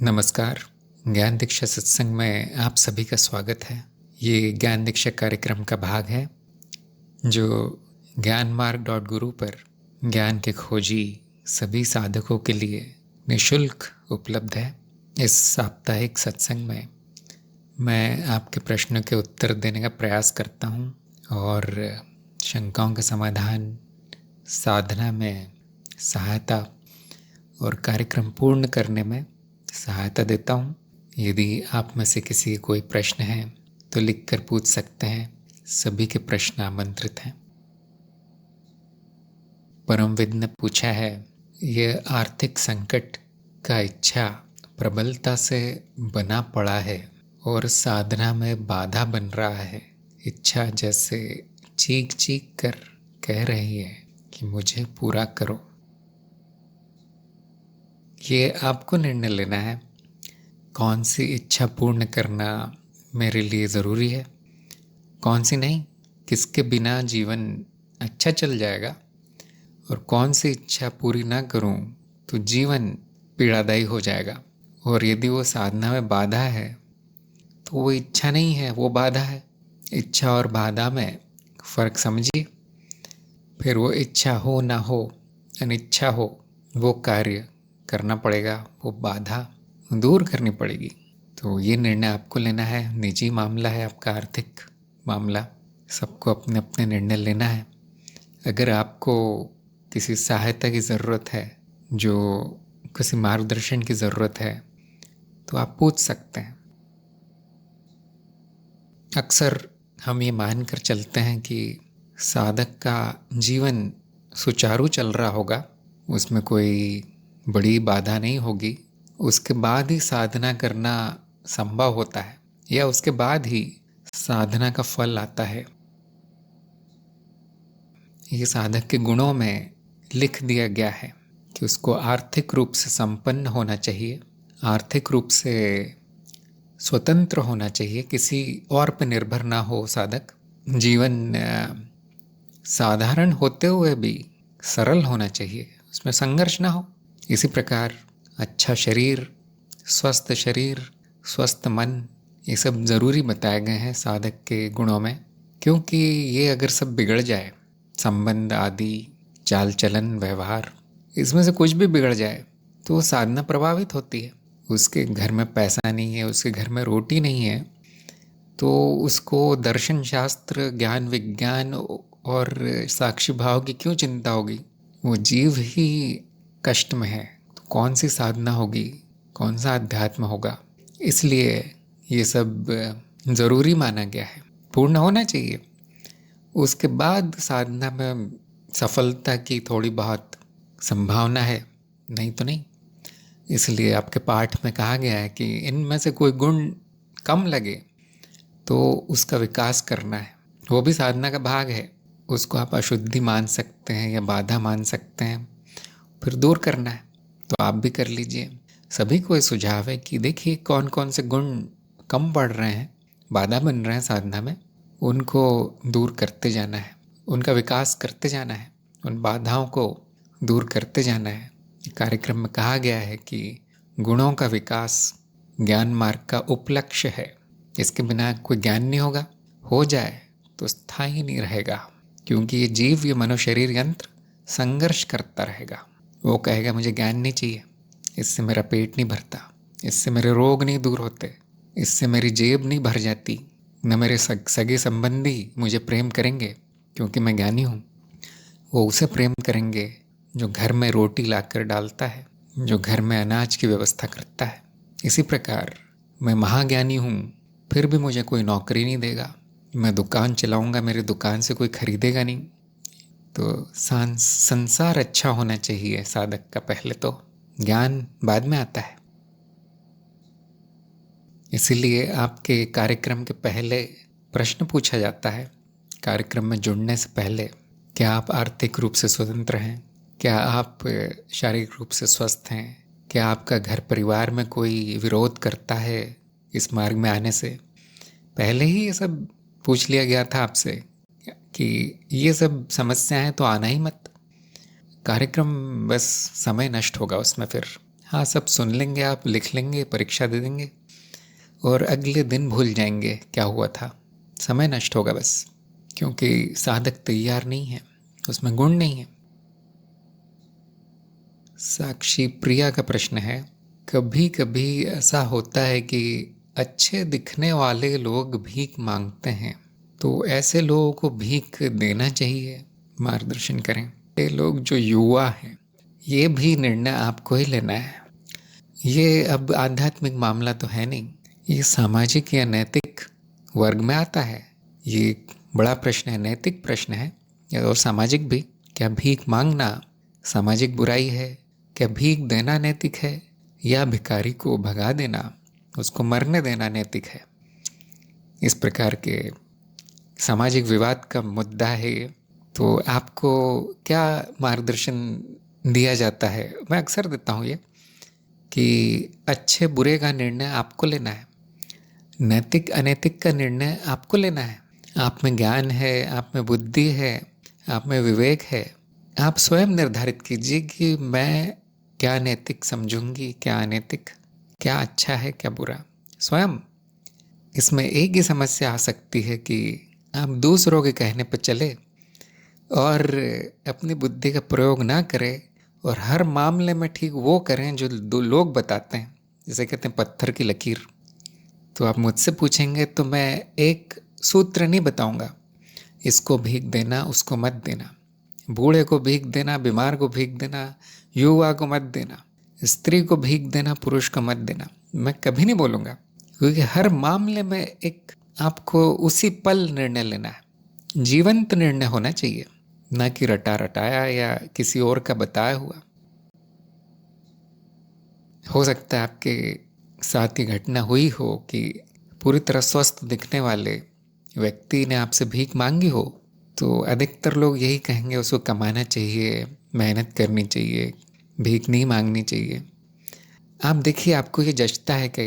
नमस्कार। ज्ञान दीक्षा सत्संग में आप सभी का स्वागत है। ये ज्ञान दीक्षा कार्यक्रम का भाग है जो ज्ञानमार्ग.गुरु पर ज्ञान के खोजी सभी साधकों के लिए निःशुल्क उपलब्ध है। इस साप्ताहिक सत्संग में मैं आपके प्रश्नों के उत्तर देने का प्रयास करता हूँ और शंकाओं का समाधान, साधना में सहायता और कार्यक्रम पूर्ण करने में सहायता देता हूँ। यदि आप में से किसी कोई प्रश्न है तो लिखकर पूछ सकते हैं। सभी के प्रश्न आमंत्रित हैं। परमविद ने पूछा है, यह आर्थिक संकट का इच्छा प्रबलता से बना पड़ा है और साधना में बाधा बन रहा है। इच्छा जैसे चीख चीख कर कह रही है कि मुझे पूरा करो। ये आपको निर्णय लेना है कौन सी इच्छा पूर्ण करना मेरे लिए ज़रूरी है, कौन सी नहीं, किसके बिना जीवन अच्छा चल जाएगा और कौन सी इच्छा पूरी ना करूं तो जीवन पीड़ादायी हो जाएगा। और यदि वो साधना में बाधा है तो वो इच्छा नहीं है, वो बाधा है। इच्छा और बाधा में फ़र्क समझिए। फिर वो इच्छा हो ना हो, अनिच्छा हो, वो कार्य करना पड़ेगा, वो बाधा दूर करनी पड़ेगी। तो ये निर्णय आपको लेना है। निजी मामला है आपका, आर्थिक मामला। सबको अपने अपने निर्णय लेना है। अगर आपको किसी सहायता की ज़रूरत है, जो किसी मार्गदर्शन की ज़रूरत है, तो आप पूछ सकते हैं। अक्सर हम ये मान कर चलते हैं कि साधक का जीवन सुचारू चल रहा होगा, उसमें कोई बड़ी बाधा नहीं होगी, उसके बाद ही साधना करना संभव होता है या उसके बाद ही साधना का फल आता है। ये साधक के गुणों में लिख दिया गया है कि उसको आर्थिक रूप से संपन्न होना चाहिए, आर्थिक रूप से स्वतंत्र होना चाहिए, किसी और पर निर्भर ना हो साधक। जीवन साधारण होते हुए भी सरल होना चाहिए, उसमें संघर्ष ना हो। इसी प्रकार अच्छा शरीर, स्वस्थ मन, ये सब ज़रूरी बताए गए हैं साधक के गुणों में। क्योंकि ये अगर सब बिगड़ जाए, संबंध आदि, चाल चलन, व्यवहार, इसमें से कुछ भी बिगड़ जाए तो साधना प्रभावित होती है। उसके घर में पैसा नहीं है, उसके घर में रोटी नहीं है, तो उसको दर्शन शास्त्र, ज्ञान विज्ञान और साक्षी भाव की क्यों चिंता होगी? वो जीव ही कष्ट में है, तो कौन सी साधना होगी, कौन सा अध्यात्म होगा? इसलिए ये सब ज़रूरी माना गया है, पूर्ण होना चाहिए। उसके बाद साधना में सफलता की थोड़ी बहुत संभावना है, नहीं तो नहीं। इसलिए आपके पाठ में कहा गया है कि इनमें से कोई गुण कम लगे तो उसका विकास करना है, वो भी साधना का भाग है। उसको आप अशुद्धि मान सकते हैं या बाधा मान सकते हैं, फिर दूर करना है तो आप भी कर लीजिए। सभी को ये सुझाव है कि देखिए कौन कौन से गुण कम पड़ रहे हैं, बाधा बन रहे हैं साधना में, उनको दूर करते जाना है, उनका विकास करते जाना है, उन बाधाओं को दूर करते जाना है। कार्यक्रम में कहा गया है कि गुणों का विकास ज्ञान मार्ग का उपलक्ष्य है। इसके बिना कोई ज्ञान नहीं होगा, हो जाए तो स्थायी नहीं रहेगा। क्योंकि ये जीव, ये मनुशरीर यंत्र संघर्ष करता रहेगा। वो कहेगा मुझे ज्ञान नहीं चाहिए, इससे मेरा पेट नहीं भरता, इससे मेरे रोग नहीं दूर होते, इससे मेरी जेब नहीं भर जाती, न मेरे सगे संबंधी मुझे प्रेम करेंगे क्योंकि मैं ज्ञानी हूँ। वो उसे प्रेम करेंगे जो घर में रोटी लाकर डालता है, जो घर में अनाज की व्यवस्था करता है। इसी प्रकार मैं महाज्ञानी हूँ, फिर भी मुझे कोई नौकरी नहीं देगा, मैं दुकान चलाऊँगा, मेरी दुकान से कोई खरीदेगा नहीं। तो संसार अच्छा होना चाहिए साधक का, पहले तो ज्ञान बाद में आता है। इसीलिए आपके कार्यक्रम के पहले प्रश्न पूछा जाता है, कार्यक्रम में जुड़ने से पहले, क्या आप आर्थिक रूप से स्वतंत्र हैं? क्या आप शारीरिक रूप से स्वस्थ हैं? क्या आपका घर परिवार में कोई विरोध करता है इस मार्ग में आने से? पहले ही ये सब पूछ लिया गया था आपसे कि ये सब समस्या है तो आना ही मत। कार्यक्रम बस समय नष्ट होगा उसमें, फिर हाँ, सब सुन लेंगे, आप लिख लेंगे, परीक्षा दे देंगे और अगले दिन भूल जाएंगे क्या हुआ था। समय नष्ट होगा बस, क्योंकि साधक तैयार नहीं है, उसमें गुण नहीं है। साक्षी प्रिया का प्रश्न है, कभी कभी ऐसा होता है कि अच्छे दिखने वाले लोग भीख मांगते हैं, तो ऐसे लोगों को भीख देना चाहिए? मार्गदर्शन करें। ये लोग जो युवा हैं, ये भी निर्णय आपको ही लेना है। ये अब आध्यात्मिक मामला तो है नहीं, ये सामाजिक या नैतिक वर्ग में आता है। ये एक बड़ा प्रश्न है, नैतिक प्रश्न है और सामाजिक भी। क्या भीख मांगना सामाजिक बुराई है? क्या भीख देना नैतिक है? या भिखारी को भगा देना, उसको मरने देना नैतिक है? इस प्रकार के सामाजिक विवाद का मुद्दा है ये। तो आपको क्या मार्गदर्शन दिया जाता है? मैं अक्सर देता हूँ ये कि अच्छे बुरे का निर्णय आपको लेना है, नैतिक अनैतिक का निर्णय आपको लेना है। आप में ज्ञान है, आप में बुद्धि है, आप में विवेक है। आप स्वयं निर्धारित कीजिए कि मैं क्या नैतिक समझूंगी, क्या अनैतिक, क्या अच्छा है, क्या बुरा। स्वयं। इसमें एक ही समस्या आ सकती है कि आप दूसरों के कहने पर चले और अपनी बुद्धि का प्रयोग ना करें और हर मामले में ठीक वो करें जो दो लोग बताते हैं, जिसे कहते हैं पत्थर की लकीर। तो आप मुझसे पूछेंगे तो मैं एक सूत्र नहीं बताऊंगा, इसको भीख देना, उसको मत देना, बूढ़े को भीख देना, बीमार को भीख देना, युवा को मत देना, स्त्री को भीख देना, पुरुष को मत देना। मैं कभी नहीं बोलूँगा, क्योंकि हर मामले में एक आपको उसी पल निर्णय लेना है। जीवंत निर्णय होना चाहिए, ना कि रटा रटाया या किसी और का बताया हुआ। हो सकता है आपके साथ ही घटना हुई हो कि पूरी तरह स्वस्थ दिखने वाले व्यक्ति ने आपसे भीख मांगी हो, तो अधिकतर लोग यही कहेंगे उसको कमाना चाहिए, मेहनत करनी चाहिए, भीख नहीं मांगनी चाहिए। आप देखिए आपको ये जचता है क्या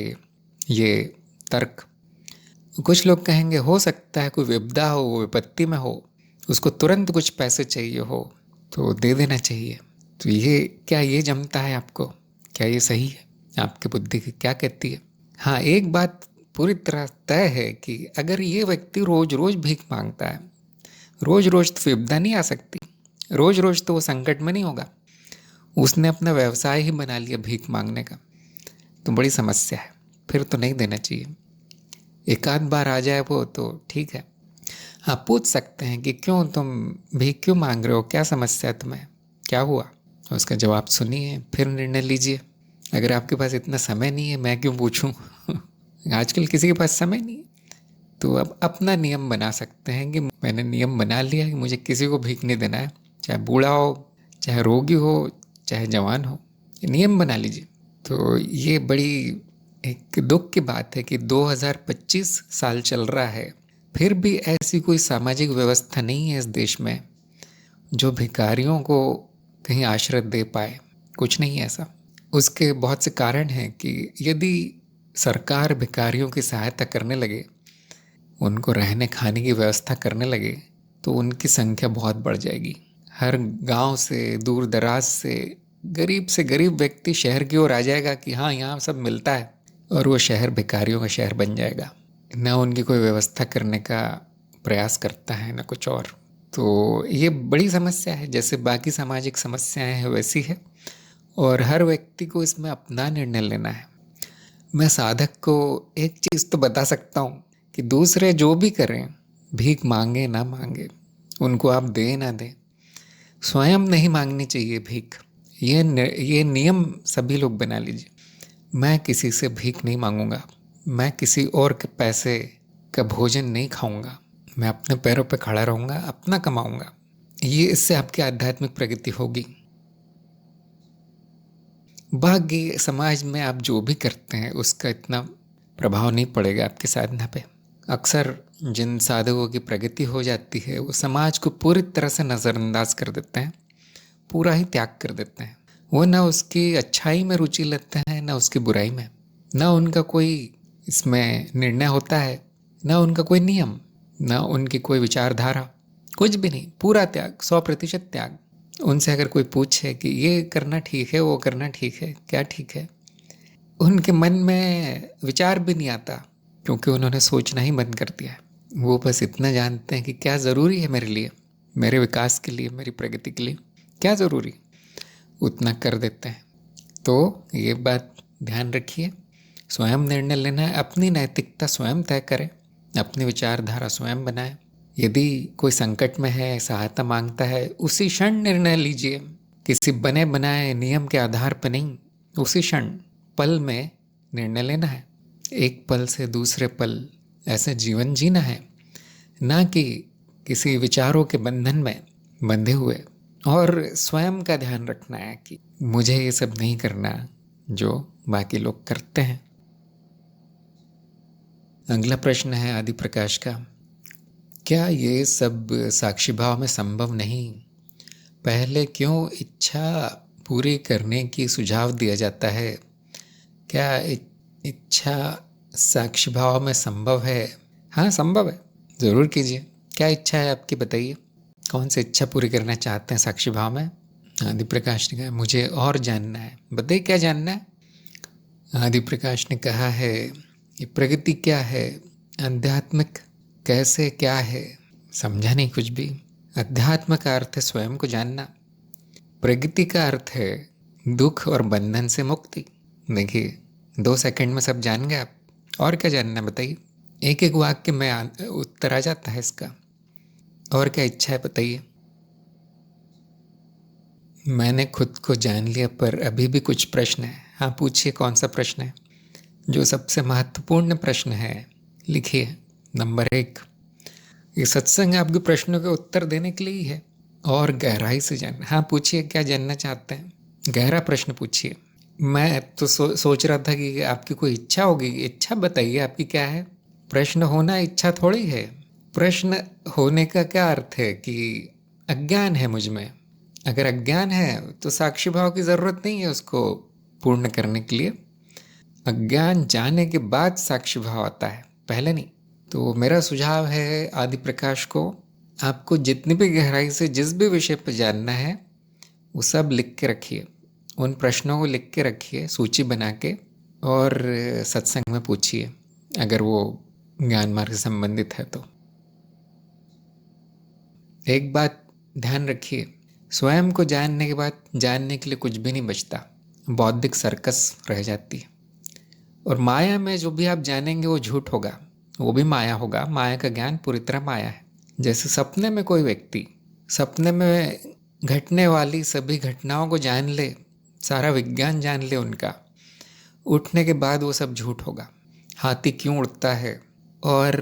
ये तर्क? कुछ लोग कहेंगे हो सकता है कोई विपदा हो, वो विपत्ति में हो, उसको तुरंत कुछ पैसे चाहिए हो तो दे देना चाहिए। तो ये क्या ये जमता है आपको? क्या ये सही है? आपकी बुद्धि क्या कहती है? हाँ, एक बात पूरी तरह तय है कि अगर ये व्यक्ति रोज रोज भीख मांगता है, रोज रोज तो विपदा नहीं आ सकती, रोज रोज तो वो संकट में नहीं होगा, उसने अपना व्यवसाय ही बना लिया भीख मांगने का, तो बड़ी समस्या है। फिर तो नहीं देना चाहिए। एक आध बार आ जाए वो तो ठीक है। आप पूछ सकते हैं कि क्यों तुम भीख क्यों मांग रहे हो, क्या समस्या है तुम्हें, क्या हुआ? उसका जवाब सुनिए, फिर निर्णय लीजिए। अगर आपके पास इतना समय नहीं है, मैं क्यों पूछूं आजकल किसी के पास समय नहीं है, तो अब अपना नियम बना सकते हैं कि मैंने नियम बना लिया कि मुझे किसी को भीख नहीं देना है, चाहे बूढ़ा हो, चाहे रोगी हो, चाहे जवान हो। नियम बना लीजिए। तो ये बड़ी एक दुख की बात है कि 2025 साल चल रहा है, फिर भी ऐसी कोई सामाजिक व्यवस्था नहीं है इस देश में जो भिखारियों को कहीं आश्रय दे पाए। कुछ नहीं है ऐसा। उसके बहुत से कारण हैं कि यदि सरकार भिखारियों की सहायता करने लगे, उनको रहने खाने की व्यवस्था करने लगे, तो उनकी संख्या बहुत बढ़ जाएगी। हर गांव से, दूर दराज से गरीब व्यक्ति शहर की ओर आ जाएगा कि हाँ यहाँ सब मिलता है, और वो शहर भिखारियों का शहर बन जाएगा। न उनकी कोई व्यवस्था करने का प्रयास करता है, न कुछ और। तो ये बड़ी समस्या है, जैसे बाकी सामाजिक समस्याएं हैं वैसी है, और हर व्यक्ति को इसमें अपना निर्णय लेना है। मैं साधक को एक चीज़ तो बता सकता हूँ कि दूसरे जो भी करें, भीख मांगे ना मांगे, उनको आप दे ना दें, स्वयं नहीं मांगनी चाहिए भीख। ये नियम सभी लोग बना लीजिए। मैं किसी से भीख नहीं मांगूंगा, मैं किसी और के पैसे का भोजन नहीं खाऊंगा, मैं अपने पैरों पर खड़ा रहूंगा, अपना कमाऊंगा। ये इससे आपकी आध्यात्मिक प्रगति होगी। बाकी समाज में आप जो भी करते हैं उसका इतना प्रभाव नहीं पड़ेगा आपकी साधना पे। अक्सर जिन साधकों की प्रगति हो जाती है वो समाज को पूरी तरह से नज़रअंदाज कर देते हैं, पूरा ही त्याग कर देते हैं। वो ना उसकी अच्छाई में रुचि लेते हैं, ना उसकी बुराई में, ना उनका कोई इसमें निर्णय होता है, ना उनका कोई नियम, ना उनकी कोई विचारधारा, कुछ भी नहीं। पूरा त्याग, 100% त्याग। उनसे अगर कोई पूछे कि ये करना ठीक है, वो करना ठीक है, क्या ठीक है, उनके मन में विचार भी नहीं आता, क्योंकि उन्होंने सोचना ही बंद कर दिया है। वो बस इतना जानते हैं कि क्या ज़रूरी है मेरे लिए, मेरे विकास के लिए, मेरी प्रगति के लिए क्या ज़रूरी, उतना कर देते हैं। तो ये बात ध्यान रखिए, स्वयं निर्णय लेना है, अपनी नैतिकता स्वयं तय करें, अपनी विचारधारा स्वयं बनाएं। यदि कोई संकट में है, सहायता मांगता है, उसी क्षण निर्णय लीजिए, किसी बने बनाए नियम के आधार पर नहीं, उसी क्षण पल में निर्णय लेना है। एक पल से दूसरे पल ऐसे जीवन जीना है, ना कि किसी विचारों के बंधन में बंधे हुए। और स्वयं का ध्यान रखना है कि मुझे ये सब नहीं करना जो बाकी लोग करते हैं। अगला प्रश्न है आदि प्रकाश का, क्या ये सब साक्षी भाव में संभव नहीं? पहले क्यों इच्छा पूरी करने की सुझाव दिया जाता है? क्या इच्छा साक्षी भाव में संभव है? हाँ, संभव है, ज़रूर कीजिए। क्या इच्छा है आपकी, बताइए। कौन सी इच्छा पूरी करना चाहते हैं साक्षी भाव में? आदि प्रकाश ने कहा मुझे और जानना है। बताइए क्या जानना है? आदि प्रकाश ने कहा है कि प्रगति क्या है, आध्यात्मिक कैसे क्या है? समझा नहीं कुछ भी। अध्यात्म का अर्थ है स्वयं को जानना, प्रगति का अर्थ है दुख और बंधन से मुक्ति। देखिए 2 सेकंड में सब जान गए आप। और क्या जानना है बताइए? एक एक वाक्य में उत्तर आ जाता है इसका। और क्या इच्छा है बताइए? मैंने खुद को जान लिया, पर अभी भी कुछ प्रश्न है। हाँ, पूछिए कौन सा प्रश्न है? जो सबसे महत्वपूर्ण प्रश्न है लिखिए। नंबर 1, ये सत्संग आपके प्रश्नों के उत्तर देने के लिए ही है, और गहराई से जानना। हाँ, पूछिए क्या जानना चाहते हैं, गहरा प्रश्न पूछिए। मैं तो सोच रहा था कि आपकी कोई इच्छा होगी। इच्छा बताइए आपकी क्या है? प्रश्न होना इच्छा थोड़ी है। प्रश्न होने का क्या अर्थ है कि अज्ञान है मुझ में। अगर अज्ञान है तो साक्षी भाव की ज़रूरत नहीं है उसको पूर्ण करने के लिए। अज्ञान जाने के बाद साक्षी भाव आता है, पहले नहीं। तो मेरा सुझाव है आदि प्रकाश को, आपको जितनी भी गहराई से जिस भी विषय पर जानना है वो सब लिख के रखिए, उन प्रश्नों को लिख के रखिए सूची बना के, और सत्संग में पूछिए अगर वो ज्ञान मार्ग से संबंधित है तो। एक बात ध्यान रखिए, स्वयं को जानने के बाद जानने के लिए कुछ भी नहीं बचता, बौद्धिक सर्कस रह जाती है। और माया में जो भी आप जानेंगे वो झूठ होगा, वो भी माया होगा। माया का ज्ञान पूरी तरह माया है। जैसे सपने में कोई व्यक्ति सपने में घटने वाली सभी घटनाओं को जान ले, सारा विज्ञान जान ले उनका, उठने के बाद वो सब झूठ होगा। हाथी क्यों उड़ता है और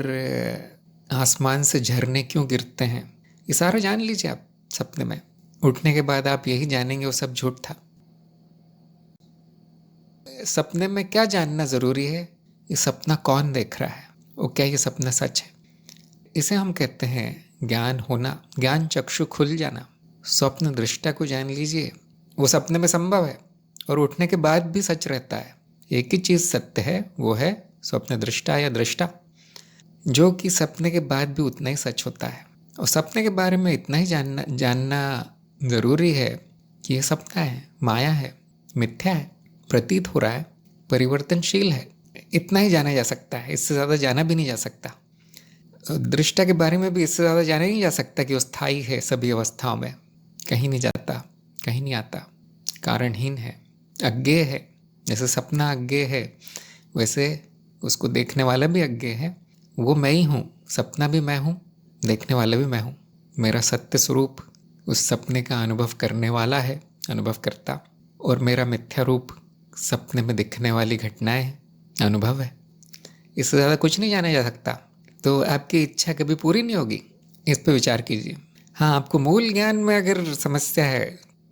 आसमान से झरने क्यों गिरते हैं, ये सारा जान लीजिए आप सपने में। उठने के बाद आप यही जानेंगे वो सब झूठ था। सपने में क्या जानना ज़रूरी है? ये सपना कौन देख रहा है, वो क्या ये सपना सच है? इसे हम कहते हैं ज्ञान होना, ज्ञान चक्षु खुल जाना। स्वप्न दृष्टा को जान लीजिए, वो सपने में संभव है और उठने के बाद भी सच रहता है। एक ही चीज़ सत्य है, वो है स्वप्न दृष्टा या दृष्टा, जो कि सपने के बाद भी उतना ही सच होता है। और सपने के बारे में इतना ही जानना ज़रूरी है कि ये सपना है, माया है, मिथ्या है, प्रतीत हो रहा है, परिवर्तनशील है। इतना ही जाना जा सकता है, इससे ज़्यादा जाना भी नहीं जा सकता। दृष्टा के बारे में भी इससे ज़्यादा जाना नहीं जा सकता कि वो स्थायी है सभी अवस्थाओं में, कहीं नहीं जाता, कहीं नहीं आता, कारणहीन है, अज्ञेय है। जैसे सपना अज्ञेय है, वैसे उसको देखने वाला भी अज्ञेय है। वो मैं ही हूँ, सपना भी मैं हूँ, देखने वाला भी मैं हूँ। मेरा सत्य स्वरूप उस सपने का अनुभव करने वाला है, अनुभव करता, और मेरा मिथ्या रूप सपने में दिखने वाली घटनाएं अनुभव है। इससे ज़्यादा कुछ नहीं जाना जा सकता। तो आपकी इच्छा कभी पूरी नहीं होगी, इस पर विचार कीजिए। हाँ, आपको मूल ज्ञान में अगर समस्या है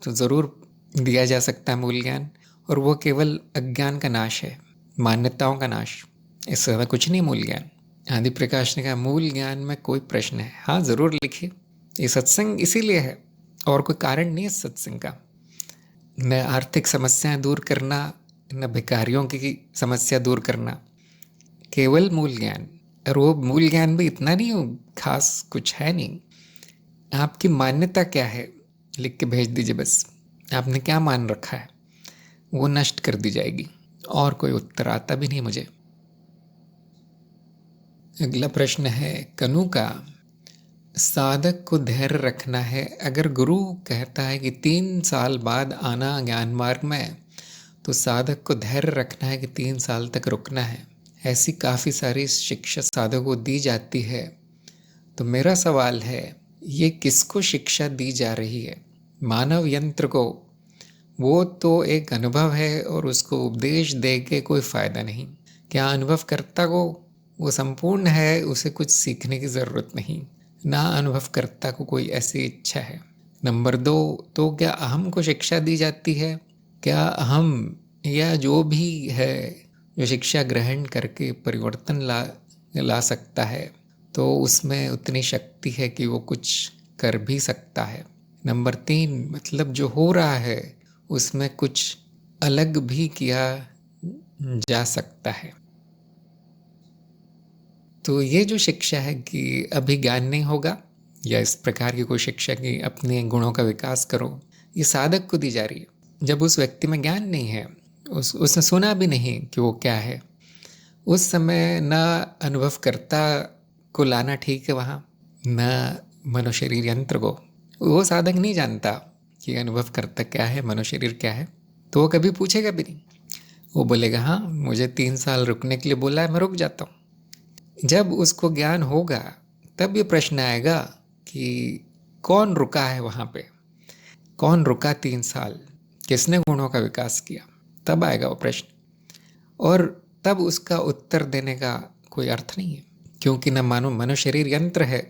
तो ज़रूर दिया जा सकता है मूल ज्ञान, और वो केवल अज्ञान का नाश है, मान्यताओं का नाश, इससे ज़्यादा कुछ नहीं मूल ज्ञान। आदि प्रकाश ने कहा मूल ज्ञान में कोई प्रश्न है? हाँ, ज़रूर लिखिए। ये सत्संग इसीलिए है, और कोई कारण नहीं है सत्संग का। न आर्थिक समस्याएं दूर करना, न भिखारियों की समस्या दूर करना, केवल मूल ज्ञान। और वो मूल ज्ञान भी इतना नहीं खास कुछ है नहीं। आपकी मान्यता क्या है, लिख के भेज दीजिए बस, आपने क्या मान रखा है वो नष्ट कर दी जाएगी। और कोई उत्तर आता भी नहीं मुझे। अगला प्रश्न है कनु का, साधक को धैर्य रखना है। अगर गुरु कहता है कि 3 साल बाद आना ज्ञान मार्ग में, तो साधक को धैर्य रखना है कि 3 साल तक रुकना है। ऐसी काफ़ी सारी शिक्षा साधक को दी जाती है। तो मेरा सवाल है, ये किसको शिक्षा दी जा रही है? मानव यंत्र को? वो तो एक अनुभव है और उसको उपदेश दे के कोई फ़ायदा नहीं। क्या अनुभवकर्ता को वो संपूर्ण है, उसे कुछ सीखने की ज़रूरत नहीं, ना अनुभवकर्ता को कोई ऐसी इच्छा है। नंबर 2, तो क्या अहम को शिक्षा दी जाती है? क्या अहम या जो भी है जो शिक्षा ग्रहण करके परिवर्तन ला सकता है, तो उसमें उतनी शक्ति है कि वो कुछ कर भी सकता है। नंबर 3, मतलब जो हो रहा है उसमें कुछ अलग भी किया जा सकता है। तो ये जो शिक्षा है कि अभी ज्ञान नहीं होगा, या इस प्रकार की कोई शिक्षा कि अपने गुणों का विकास करो, ये साधक को दी जा रही है। जब उस व्यक्ति में ज्ञान नहीं है, उसने सुना भी नहीं कि वो क्या है, उस समय न अनुभवकर्ता को लाना ठीक है वहाँ, न मनोशरीर यंत्र को। वो साधक नहीं जानता कि अनुभवकर्ता क्या है, मनोशरीर क्या है, तो वो कभी पूछेगा भी नहीं। वो बोलेगा हाँ मुझे 3 साल रुकने के लिए बोला है, मैं रुक जाता हूँ। जब उसको ज्ञान होगा तब ये प्रश्न आएगा कि कौन रुका है वहाँ पे, कौन रुका 3 साल, किसने गुणों का विकास किया, तब आएगा वो प्रश्न। और तब उसका उत्तर देने का कोई अर्थ नहीं है, क्योंकि न मानो मनोशरीर यंत्र है,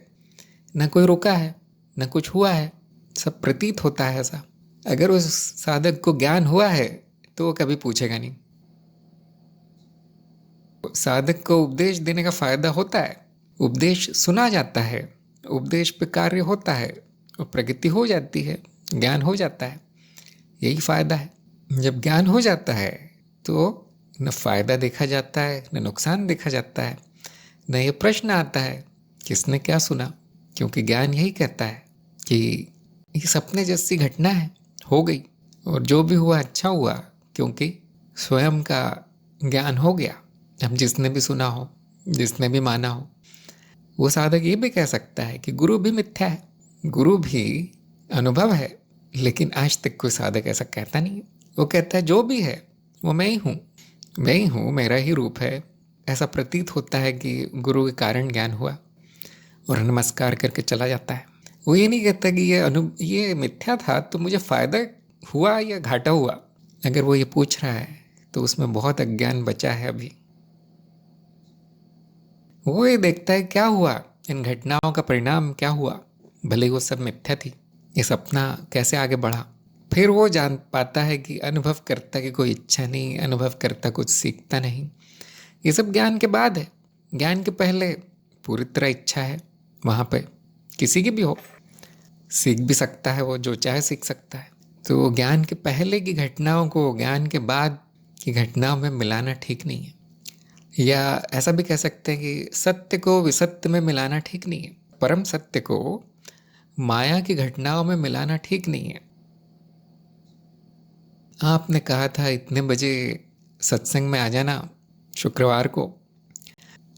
न कोई रुका है, न कुछ हुआ है, सब प्रतीत होता है ऐसा। अगर उस साधक को ज्ञान हुआ है तो वो कभी पूछेगा नहीं। साधक को उपदेश देने का फायदा होता है, उपदेश सुना जाता है, उपदेश पे कार्य होता है, और प्रगति हो जाती है, ज्ञान हो जाता है, यही फायदा है। जब ज्ञान हो जाता है तो न फायदा देखा जाता है, न नुकसान देखा जाता है, न ये प्रश्न आता है किसने क्या सुना, क्योंकि ज्ञान यही कहता है कि ये सपने जैसी घटना है, हो गई, और जो भी हुआ अच्छा हुआ, क्योंकि स्वयं का ज्ञान हो गया। अब जिसने भी सुना हो, जिसने भी माना हो, वो साधक ये भी कह सकता है कि गुरु भी मिथ्या है, गुरु भी अनुभव है, लेकिन आज तक कोई साधक ऐसा कहता नहीं है। वो कहता है जो भी है वो मैं ही हूँ, मैं ही हूँ, मेरा ही रूप है। ऐसा प्रतीत होता है कि गुरु के कारण ज्ञान हुआ, और नमस्कार करके चला जाता है। वो ये नहीं कहता कि ये मिथ्या था तो मुझे फ़ायदा हुआ या घाटा हुआ। अगर वो ये पूछ रहा है तो उसमें बहुत अज्ञान बचा है अभी। वो ये देखता है क्या हुआ, इन घटनाओं का परिणाम क्या हुआ, भले वो सब मिथ्या थी, ये सपना कैसे आगे बढ़ा। फिर वो जान पाता है कि अनुभवकर्ता की कोई इच्छा नहीं, अनुभवकर्ता कुछ सीखता नहीं। ये सब ज्ञान के बाद है, ज्ञान के पहले पूरी तरह इच्छा है। वहाँ पे किसी की भी हो, सीख भी सकता है, वो जो चाहे सीख सकता है। तो ज्ञान के पहले की घटनाओं को ज्ञान के बाद की घटनाओं में मिलाना ठीक नहीं है। या ऐसा भी कह सकते हैं कि सत्य को विसत्य में मिलाना ठीक नहीं है, परम सत्य को माया की घटनाओं में मिलाना ठीक नहीं है। आपने कहा था इतने बजे सत्संग में आ जाना शुक्रवार को।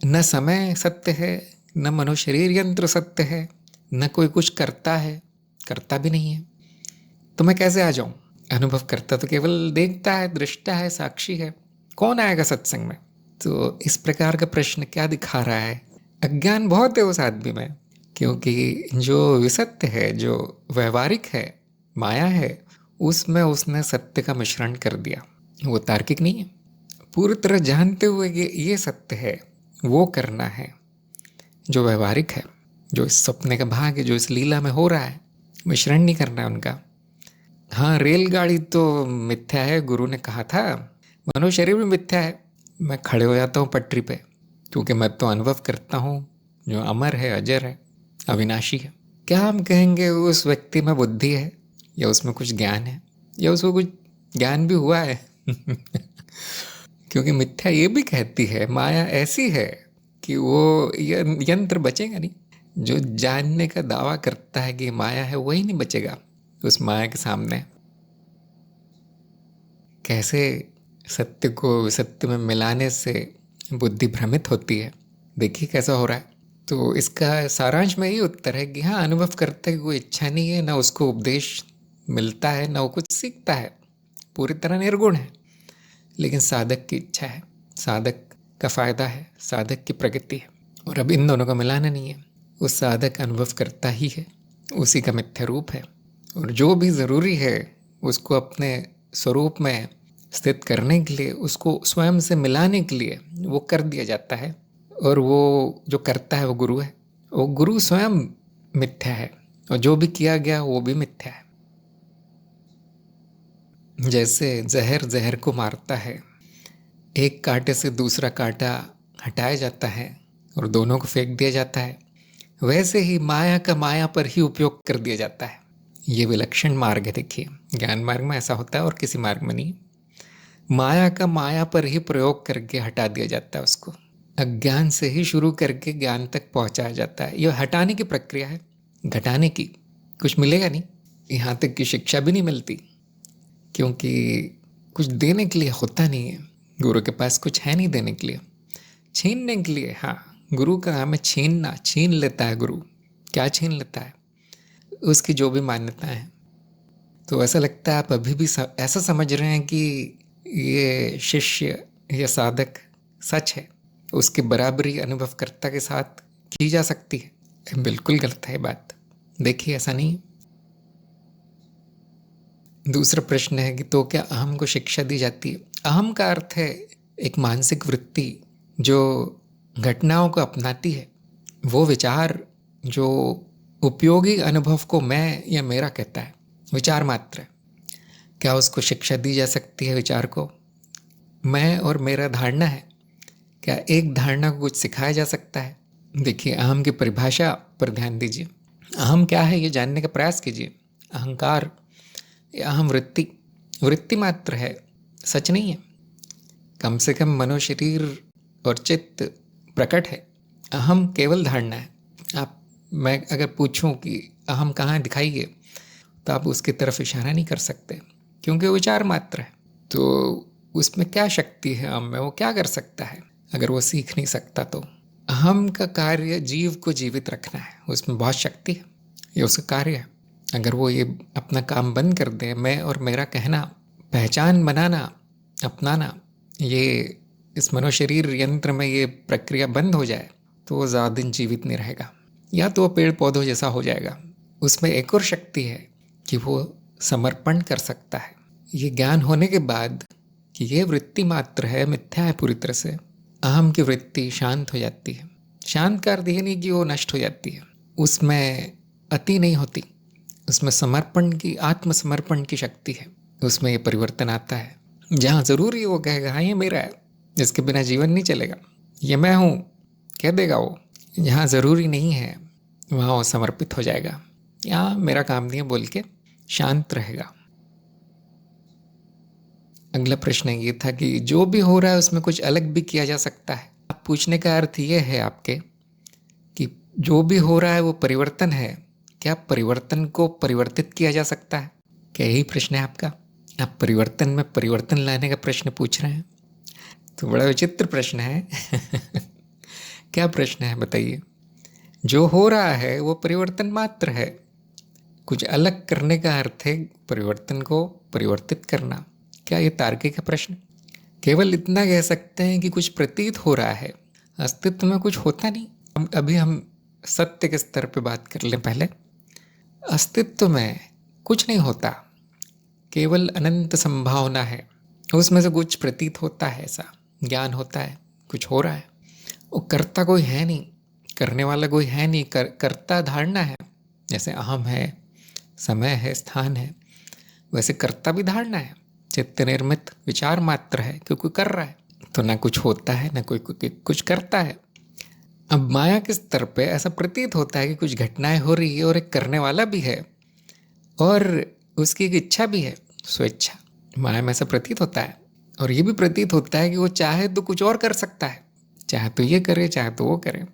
न समय सत्य है, न मनोशरीर यंत्र सत्य है, न कोई कुछ करता है, करता भी नहीं है, तो मैं कैसे आ जाऊं? अनुभव करता तो केवल देखता है, दृष्टा है, साक्षी है, कौन आएगा सत्संग में? तो इस प्रकार का प्रश्न क्या दिखा रहा है? अज्ञान बहुत है उस आदमी में, क्योंकि जो विसत्य है, जो व्यवहारिक है, माया है, उसमें उसने सत्य का मिश्रण कर दिया। वो तार्किक नहीं है। पूरी तरह जानते हुए कि ये सत्य है, वो करना है जो व्यवहारिक है, जो इस सपने का भाग है, जो इस लीला में हो रहा है, मिश्रण नहीं करना है उनका। हाँ, रेलगाड़ी तो मिथ्या है, गुरु ने कहा था, मनुष्य भी मिथ्या है। मैं खड़े हो जाता हूँ पटरी पे, क्योंकि मैं तो अनुभव करता हूँ जो अमर है, अजर है, अविनाशी है। क्या हम कहेंगे उस व्यक्ति में बुद्धि है, या उसमें कुछ ज्ञान है, या उसको कुछ ज्ञान भी हुआ है? क्योंकि मिथ्या ये भी कहती है, माया ऐसी है कि वो यंत्र बचेगा नहीं। जो जानने का दावा करता है कि माया है वही नहीं बचेगा, उस माया के सामने। कैसे सत्य को सत्य में मिलाने से बुद्धि भ्रमित होती है, देखिए कैसा हो रहा है। तो इसका सारांश में यही उत्तर है कि हाँ, अनुभव करते कोई इच्छा नहीं है, ना उसको उपदेश मिलता है, ना वो कुछ सीखता है, पूरी तरह निर्गुण है। लेकिन साधक की इच्छा है, साधक का फायदा है, साधक की प्रगति है। और अब इन दोनों का मिलाना नहीं है। उस साधक अनुभव करता ही है, उसी का मिथ्या रूप है। और जो भी ज़रूरी है उसको अपने स्वरूप में स्थित करने के लिए, उसको स्वयं से मिलाने के लिए वो कर दिया जाता है। और वो जो करता है वो गुरु है। वो गुरु स्वयं मिथ्या है, और जो भी किया गया वो भी मिथ्या है। जैसे जहर जहर को मारता है, एक कांटे से दूसरा कांटा हटाया जाता है और दोनों को फेंक दिया जाता है, वैसे ही माया का माया पर ही उपयोग कर दिया जाता है। ये विलक्षण मार्ग है। देखिए, ज्ञान मार्ग में ऐसा होता है और किसी मार्ग में नहीं। माया का माया पर ही प्रयोग करके हटा दिया जाता है उसको। अज्ञान से ही शुरू करके ज्ञान तक पहुंचाया जाता है। ये हटाने की प्रक्रिया है, घटाने की। कुछ मिलेगा नहीं, यहाँ तक कि शिक्षा भी नहीं मिलती, क्योंकि कुछ देने के लिए होता नहीं है। गुरु के पास कुछ है नहीं देने के लिए। छीनने के लिए हाँ, गुरु का काम है छीनना। छीन लेता है गुरु। क्या छीन लेता है? उसकी जो भी मान्यता है। तो ऐसा लगता है आप अभी भी ऐसा समझ रहे हैं कि ये शिष्य या साधक सच है, उसकी बराबरी अनुभवकर्ता के साथ की जा सकती है। बिल्कुल गलत है बात। देखिए, ऐसा नहीं। दूसरा प्रश्न है कि तो क्या अहम को शिक्षा दी जाती है? अहम का अर्थ है एक मानसिक वृत्ति जो घटनाओं को अपनाती है, वो विचार जो उपयोगी अनुभव को मैं या मेरा कहता है, विचार मात्र है। क्या उसको शिक्षा दी जा सकती है? विचार को मैं और मेरा धारणा है, क्या एक धारणा को कुछ सिखाया जा सकता है? देखिए, अहम की परिभाषा पर ध्यान दीजिए। अहम क्या है ये जानने का प्रयास कीजिए। अहंकार या अहम वृत्ति, वृत्ति मात्र है, सच नहीं है। कम से कम मनोशरीर और चित्त प्रकट है। अहम केवल धारणा है। मैं अगर पूछूं कि अहम कहाँ दिखाइए, तो आप उसकी तरफ इशारा नहीं कर सकते, क्योंकि वो विचार मात्र है। तो उसमें क्या शक्ति है अहम में? वो क्या कर सकता है अगर वो सीख नहीं सकता? तो अहम का कार्य जीव को जीवित रखना है, उसमें बहुत शक्ति है, ये उसका कार्य है। अगर वो ये अपना काम बंद कर दे, मैं और मेरा कहना, पहचान बनाना, अपनाना, ये इस मनोशरीर यंत्र में ये प्रक्रिया बंद हो जाए, तो वो ज़्यादा दिन जीवित नहीं रहेगा, या तो वो पेड़ पौधों जैसा हो जाएगा। उसमें एक और शक्ति है कि वो समर्पण कर सकता है। ये ज्ञान होने के बाद कि ये वृत्ति मात्र है, मिथ्या है पूरी तरह से, अहम की वृत्ति शांत हो जाती है। शांत का अर्थ ये नहीं कि वो नष्ट हो जाती है, उसमें अति नहीं होती, उसमें समर्पण की, आत्मसमर्पण की शक्ति है। उसमें ये परिवर्तन आता है। जहाँ ज़रूरी वो कहेगा हाँ ये मेरा है, जिसके बिना जीवन नहीं चलेगा, ये मैं हूँ कह देगा वो। जहाँ ज़रूरी नहीं है वहाँ वो समर्पित हो जाएगा, यहाँ मेरा काम नहीं है बोल के शांत रहेगा। अगला प्रश्न ये था कि जो भी हो रहा है उसमें कुछ अलग भी किया जा सकता है। अब पूछने का अर्थ ये है आपके कि जो भी हो रहा है वो परिवर्तन है, क्या परिवर्तन को परिवर्तित किया जा सकता है? क्या यही प्रश्न है आपका? आप परिवर्तन में परिवर्तन लाने का प्रश्न पूछ रहे हैं, तो बड़ा विचित्र प्रश्न है। क्या प्रश्न है बताइए? जो हो रहा है वो परिवर्तन मात्र है, कुछ अलग करने का अर्थ है परिवर्तन को परिवर्तित करना। क्या ये तार्किक है प्रश्न? केवल इतना कह सकते हैं कि कुछ प्रतीत हो रहा है, अस्तित्व में कुछ होता नहीं। अभी हम सत्य के स्तर पे बात कर लें पहले। अस्तित्व में कुछ नहीं होता, केवल अनंत संभावना है, उसमें से कुछ प्रतीत होता है, ऐसा ज्ञान होता है, कुछ हो रहा है। वो करता कोई है नहीं, करने वाला कोई है नहीं, करता धारणा है। जैसे अहम है, समय है, स्थान है, वैसे कर्ता भी धारणा है, चित्त निर्मित विचार मात्र है, क्योंकि कर रहा है। तो ना कुछ होता है, ना कोई कुछ करता है। अब माया के स्तर पे ऐसा प्रतीत होता है कि कुछ घटनाएं हो रही है और एक करने वाला भी है और उसकी एक इच्छा भी है, स्वेच्छा। माया में ऐसा प्रतीत होता है। और ये भी प्रतीत होता है कि वो चाहे तो कुछ और कर सकता है, चाहे तो ये करे चाहे तो वो करे,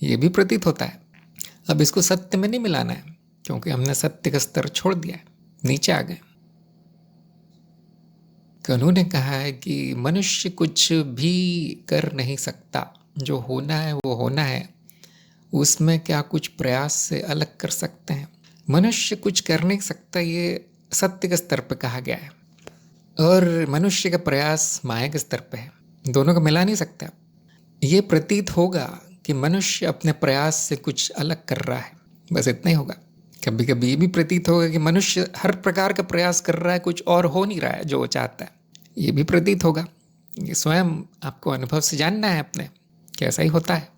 ये भी प्रतीत होता है। अब इसको सत्य में नहीं मिलाना है, क्योंकि हमने सत्य का स्तर छोड़ दिया है, नीचे आ गए। कनू ने कहा है कि मनुष्य कुछ भी कर नहीं सकता, जो होना है वो होना है, उसमें क्या कुछ प्रयास से अलग कर सकते हैं? मनुष्य कुछ कर नहीं सकता, ये सत्य के स्तर पर कहा गया है, और मनुष्य का प्रयास माया के स्तर पे है, दोनों को मिला नहीं सकता। ये प्रतीत होगा कि मनुष्य अपने प्रयास से कुछ अलग कर रहा है, बस इतना ही होगा। कभी कभी ये भी प्रतीत होगा कि मनुष्य हर प्रकार का प्रयास कर रहा है, कुछ और हो नहीं रहा है जो वो चाहता है, ये भी प्रतीत होगा। ये स्वयं आपको अनुभव से जानना है अपने, कैसा ही होता है।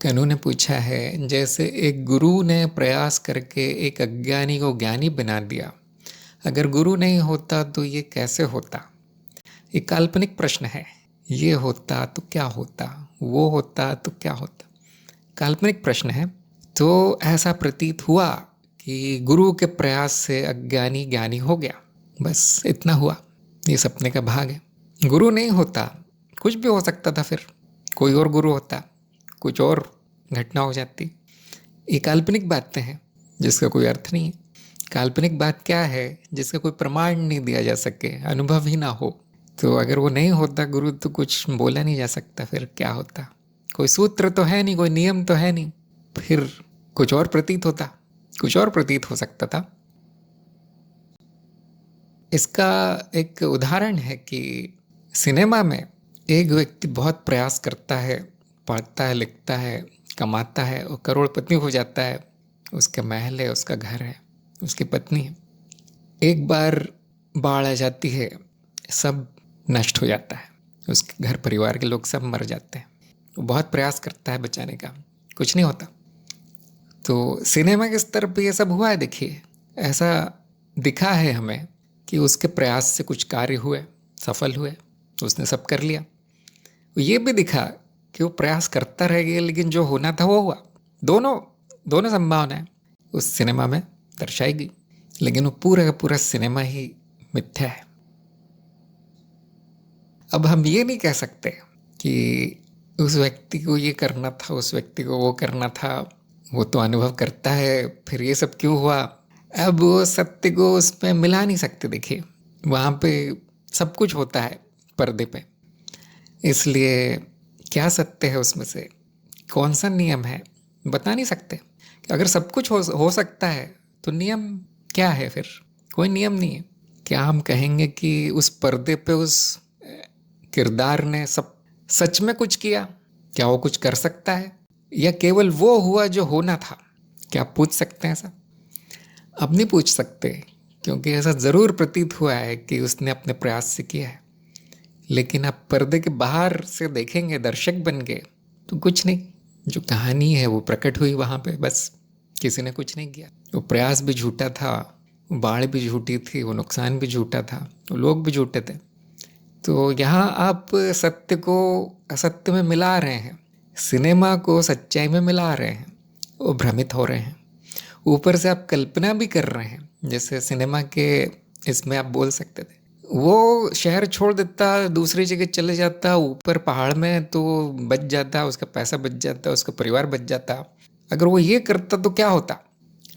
कनू ने पूछा है, जैसे एक गुरु ने प्रयास करके एक अज्ञानी को ज्ञानी बना दिया, अगर गुरु नहीं होता तो ये कैसे होता? ये काल्पनिक प्रश्न है। ये होता तो क्या होता, वो होता तो क्या होता, काल्पनिक प्रश्न है। तो ऐसा प्रतीत हुआ कि गुरु के प्रयास से अज्ञानी ज्ञानी हो गया, बस इतना हुआ। ये सपने का भाग है। गुरु नहीं होता, कुछ भी हो सकता था, फिर कोई और गुरु होता, कुछ और घटना हो जाती। ये काल्पनिक बातें हैं जिसका कोई अर्थ नहीं है। काल्पनिक बात क्या है? जिसका कोई प्रमाण नहीं दिया जा सके, अनुभव ही ना हो। तो अगर वो नहीं होता गुरु तो कुछ बोला नहीं जा सकता, फिर क्या होता? कोई सूत्र तो है नहीं, कोई नियम तो है नहीं, फिर कुछ और प्रतीत होता, कुछ और प्रतीत हो सकता था। इसका एक उदाहरण है कि सिनेमा में एक व्यक्ति बहुत प्रयास करता है, पढ़ता है, लिखता है, कमाता है और करोड़पति हो जाता है। उसका महल है, उसका घर है, उसकी पत्नी है। एक बार बाढ़ आ जाती है, सब नष्ट हो जाता है, उसके घर परिवार के लोग सब मर जाते हैं। वो बहुत प्रयास करता है बचाने का, कुछ नहीं होता। तो सिनेमा के स्तर पे ये सब हुआ है। देखिए, ऐसा दिखा है हमें कि उसके प्रयास से कुछ कार्य हुए, सफल हुए, उसने सब कर लिया। ये भी दिखा कि वो प्रयास करता रह गया, लेकिन जो होना था वो हुआ। दोनों संभावनाएं उस सिनेमा में दर्शाई गई, लेकिन वो पूरा का पूरा सिनेमा ही मिथ्या है। अब हम ये नहीं कह सकते कि उस व्यक्ति को ये करना था, उस व्यक्ति को वो करना था, वो तो अनुभव करता है, फिर ये सब क्यों हुआ? अब वो सत्य को उसमें मिला नहीं सकते। देखिए, वहाँ पे सब कुछ होता है पर्दे पे, इसलिए क्या सत्य है उसमें से, कौन सा नियम है, बता नहीं सकते। अगर सब कुछ हो सकता है तो नियम क्या है? फिर कोई नियम नहीं है। क्या हम कहेंगे कि उस पर्दे पे उस किरदार ने सब सच में कुछ किया? क्या वो कुछ कर सकता है, या केवल वो हुआ जो होना था? क्या आप पूछ सकते हैं ऐसा? अब नहीं पूछ सकते, क्योंकि ऐसा ज़रूर प्रतीत हुआ है कि उसने अपने प्रयास से किया है। लेकिन आप पर्दे के बाहर से देखेंगे, दर्शक बन गए, तो कुछ नहीं। जो कहानी है वो प्रकट हुई वहाँ पे, बस किसी ने कुछ नहीं किया। वो प्रयास भी झूठा था, वो बाढ़ भी झूठी थी, वो नुकसान भी झूठा था, वो लोग भी झूठे थे। तो यहाँ आप सत्य को असत्य में मिला रहे हैं, सिनेमा को सच्चाई में मिला रहे हैं, वो भ्रमित हो रहे हैं। ऊपर से आप कल्पना भी कर रहे हैं, जैसे सिनेमा के इसमें आप बोल सकते थे वो शहर छोड़ देता, दूसरी जगह चले जाता, ऊपर पहाड़ में, तो बच जाता, उसका पैसा बच जाता, उसका परिवार बच जाता। अगर वो ये करता तो क्या होता?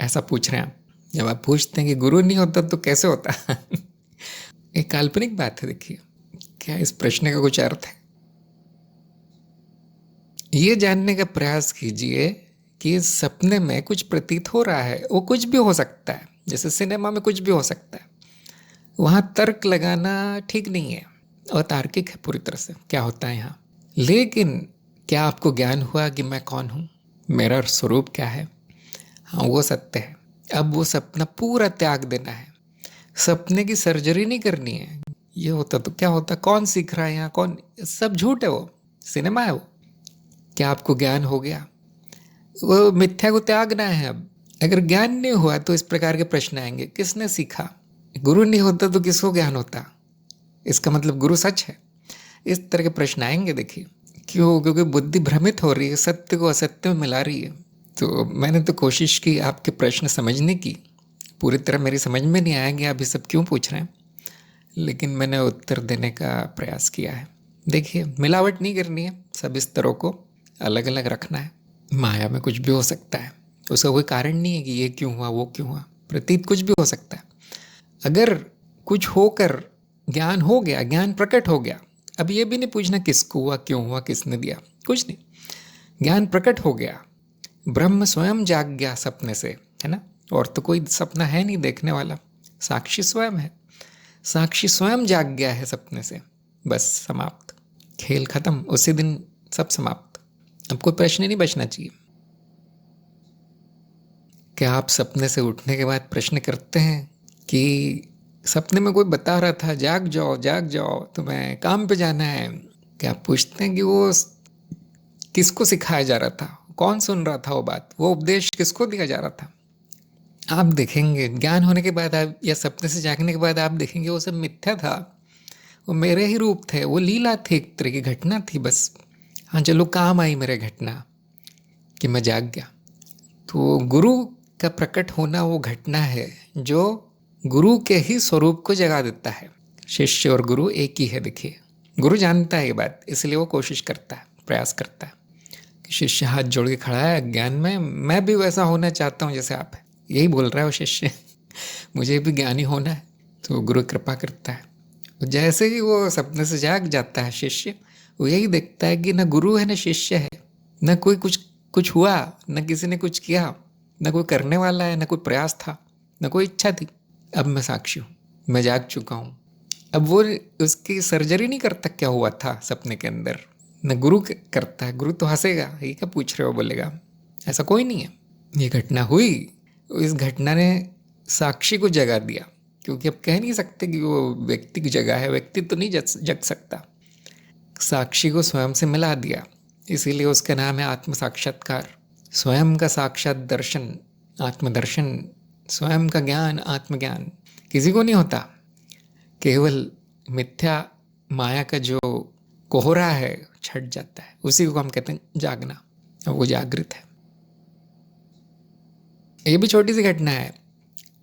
ऐसा पूछ रहे हैं आप। जब आप पूछते हैं कि गुरु नहीं होता तो कैसे होता? एक काल्पनिक बात है। देखिए, क्या इस प्रश्न का कुछ अर्थ है? ये जानने का प्रयास कीजिए कि इस सपने में कुछ प्रतीत हो रहा है, वो कुछ भी हो सकता है, जैसे सिनेमा में कुछ भी हो सकता है। वहाँ तर्क लगाना ठीक नहीं है, और तार्किक है पूरी तरह से क्या होता है यहाँ। लेकिन क्या आपको ज्ञान हुआ कि मैं कौन हूँ, मेरा स्वरूप क्या है? हाँ, वो सत्य है। अब वो सपना पूरा त्याग देना है, सपने की सर्जरी नहीं करनी है। ये होता तो क्या होता, कौन सीख रहा है यहाँ, कौन? सब झूठ है, वो सिनेमा है वो। क्या आपको ज्ञान हो गया? वो मिथ्या को त्यागना है। अब अगर ज्ञान नहीं हुआ तो इस प्रकार के प्रश्न आएंगे, किसने सीखा? गुरु नहीं होता तो किसको ज्ञान होता? इसका मतलब गुरु सच है? इस तरह के प्रश्न आएंगे। देखिए, क्यों? क्योंकि बुद्धि भ्रमित हो रही है, सत्य को असत्य में मिला रही है। तो मैंने तो कोशिश की आपके प्रश्न समझने की, पूरी तरह मेरी समझ में नहीं आया कि आप ये सब क्यों पूछ रहे हैं, लेकिन मैंने उत्तर देने का प्रयास किया है। देखिए, मिलावट नहीं करनी है, सब स्तरों को अलग अलग रखना है। माया में कुछ भी हो सकता है, उसका कोई कारण नहीं है कि ये क्यों हुआ वो क्यों हुआ, प्रतीत कुछ भी हो सकता है। अगर कुछ होकर ज्ञान हो गया, ज्ञान प्रकट हो गया, अब ये भी नहीं पूछना किसको हुआ, क्यों हुआ, किसने दिया, कुछ नहीं, ज्ञान प्रकट हो गया, ब्रह्म स्वयं जाग गया सपने से, है ना। और तो कोई सपना है नहीं देखने वाला, साक्षी स्वयं है, साक्षी स्वयं जाग गया है सपने से, बस समाप्त, खेल खत्म, उसी दिन सब समाप्त। अब कोई प्रश्न नहीं बचना चाहिए। क्या आप सपने से उठने के बाद प्रश्न करते हैं कि सपने में कोई बता रहा था जाग जाओ तुम्हें काम पे जाना है? क्या आप पूछते हैं कि वो किसको सिखाया जा रहा था, कौन सुन रहा था वो बात, वो उपदेश किसको दिया जा रहा था? आप देखेंगे ज्ञान होने के बाद, आप या सपने से जागने के बाद आप देखेंगे वो सब मिथ्या था, वो मेरे ही रूप थे, वो लीला थी, एक तरह की घटना थी बस। हाँ चलो काम आई मेरे घटना कि मैं जाग गया। तो गुरु का प्रकट होना वो घटना है जो गुरु के ही स्वरूप को जगा देता है। शिष्य और गुरु एक ही है। देखिए गुरु जानता है ये बात, इसलिए वो कोशिश करता है, प्रयास करता है कि शिष्य हाथ जोड़ के खड़ा है ज्ञान में, मैं भी वैसा होना चाहता हूँ जैसे आप है, यही बोल रहा है वो शिष्य मुझे भी ज्ञानी होना है। तो गुरु कृपा करता है। जैसे ही वो सपने से जाग जाता है शिष्य, वो यही देखता है कि न गुरु है न शिष्य है, न कोई कुछ हुआ, न किसी ने कुछ किया, न कोई करने वाला है, न कोई प्रयास था, न कोई इच्छा थी। अब मैं साक्षी हूँ, मैं जाग चुका हूँ। अब वो उसकी सर्जरी नहीं करता क्या हुआ था सपने के अंदर, न गुरु करता है। गुरु तो हंसेगा, ये क्या पूछ रहे हो, बोलेगा ऐसा कोई नहीं है, ये घटना हुई, इस घटना ने साक्षी को जगा दिया। क्योंकि अब कह नहीं सकते कि वो व्यक्ति की जगह है, व्यक्ति तो नहीं जग सकता, साक्षी को स्वयं से मिला दिया, इसीलिए उसका नाम है आत्म साक्षात्कार। स्वयं का साक्षात दर्शन, आत्मदर्शन, स्वयं का ज्ञान, आत्मज्ञान किसी को नहीं होता। केवल मिथ्या माया का जो कोहरा है छट जाता है, उसी को हम कहते हैं जागना। अब वो जागृत है। ये भी छोटी सी घटना है,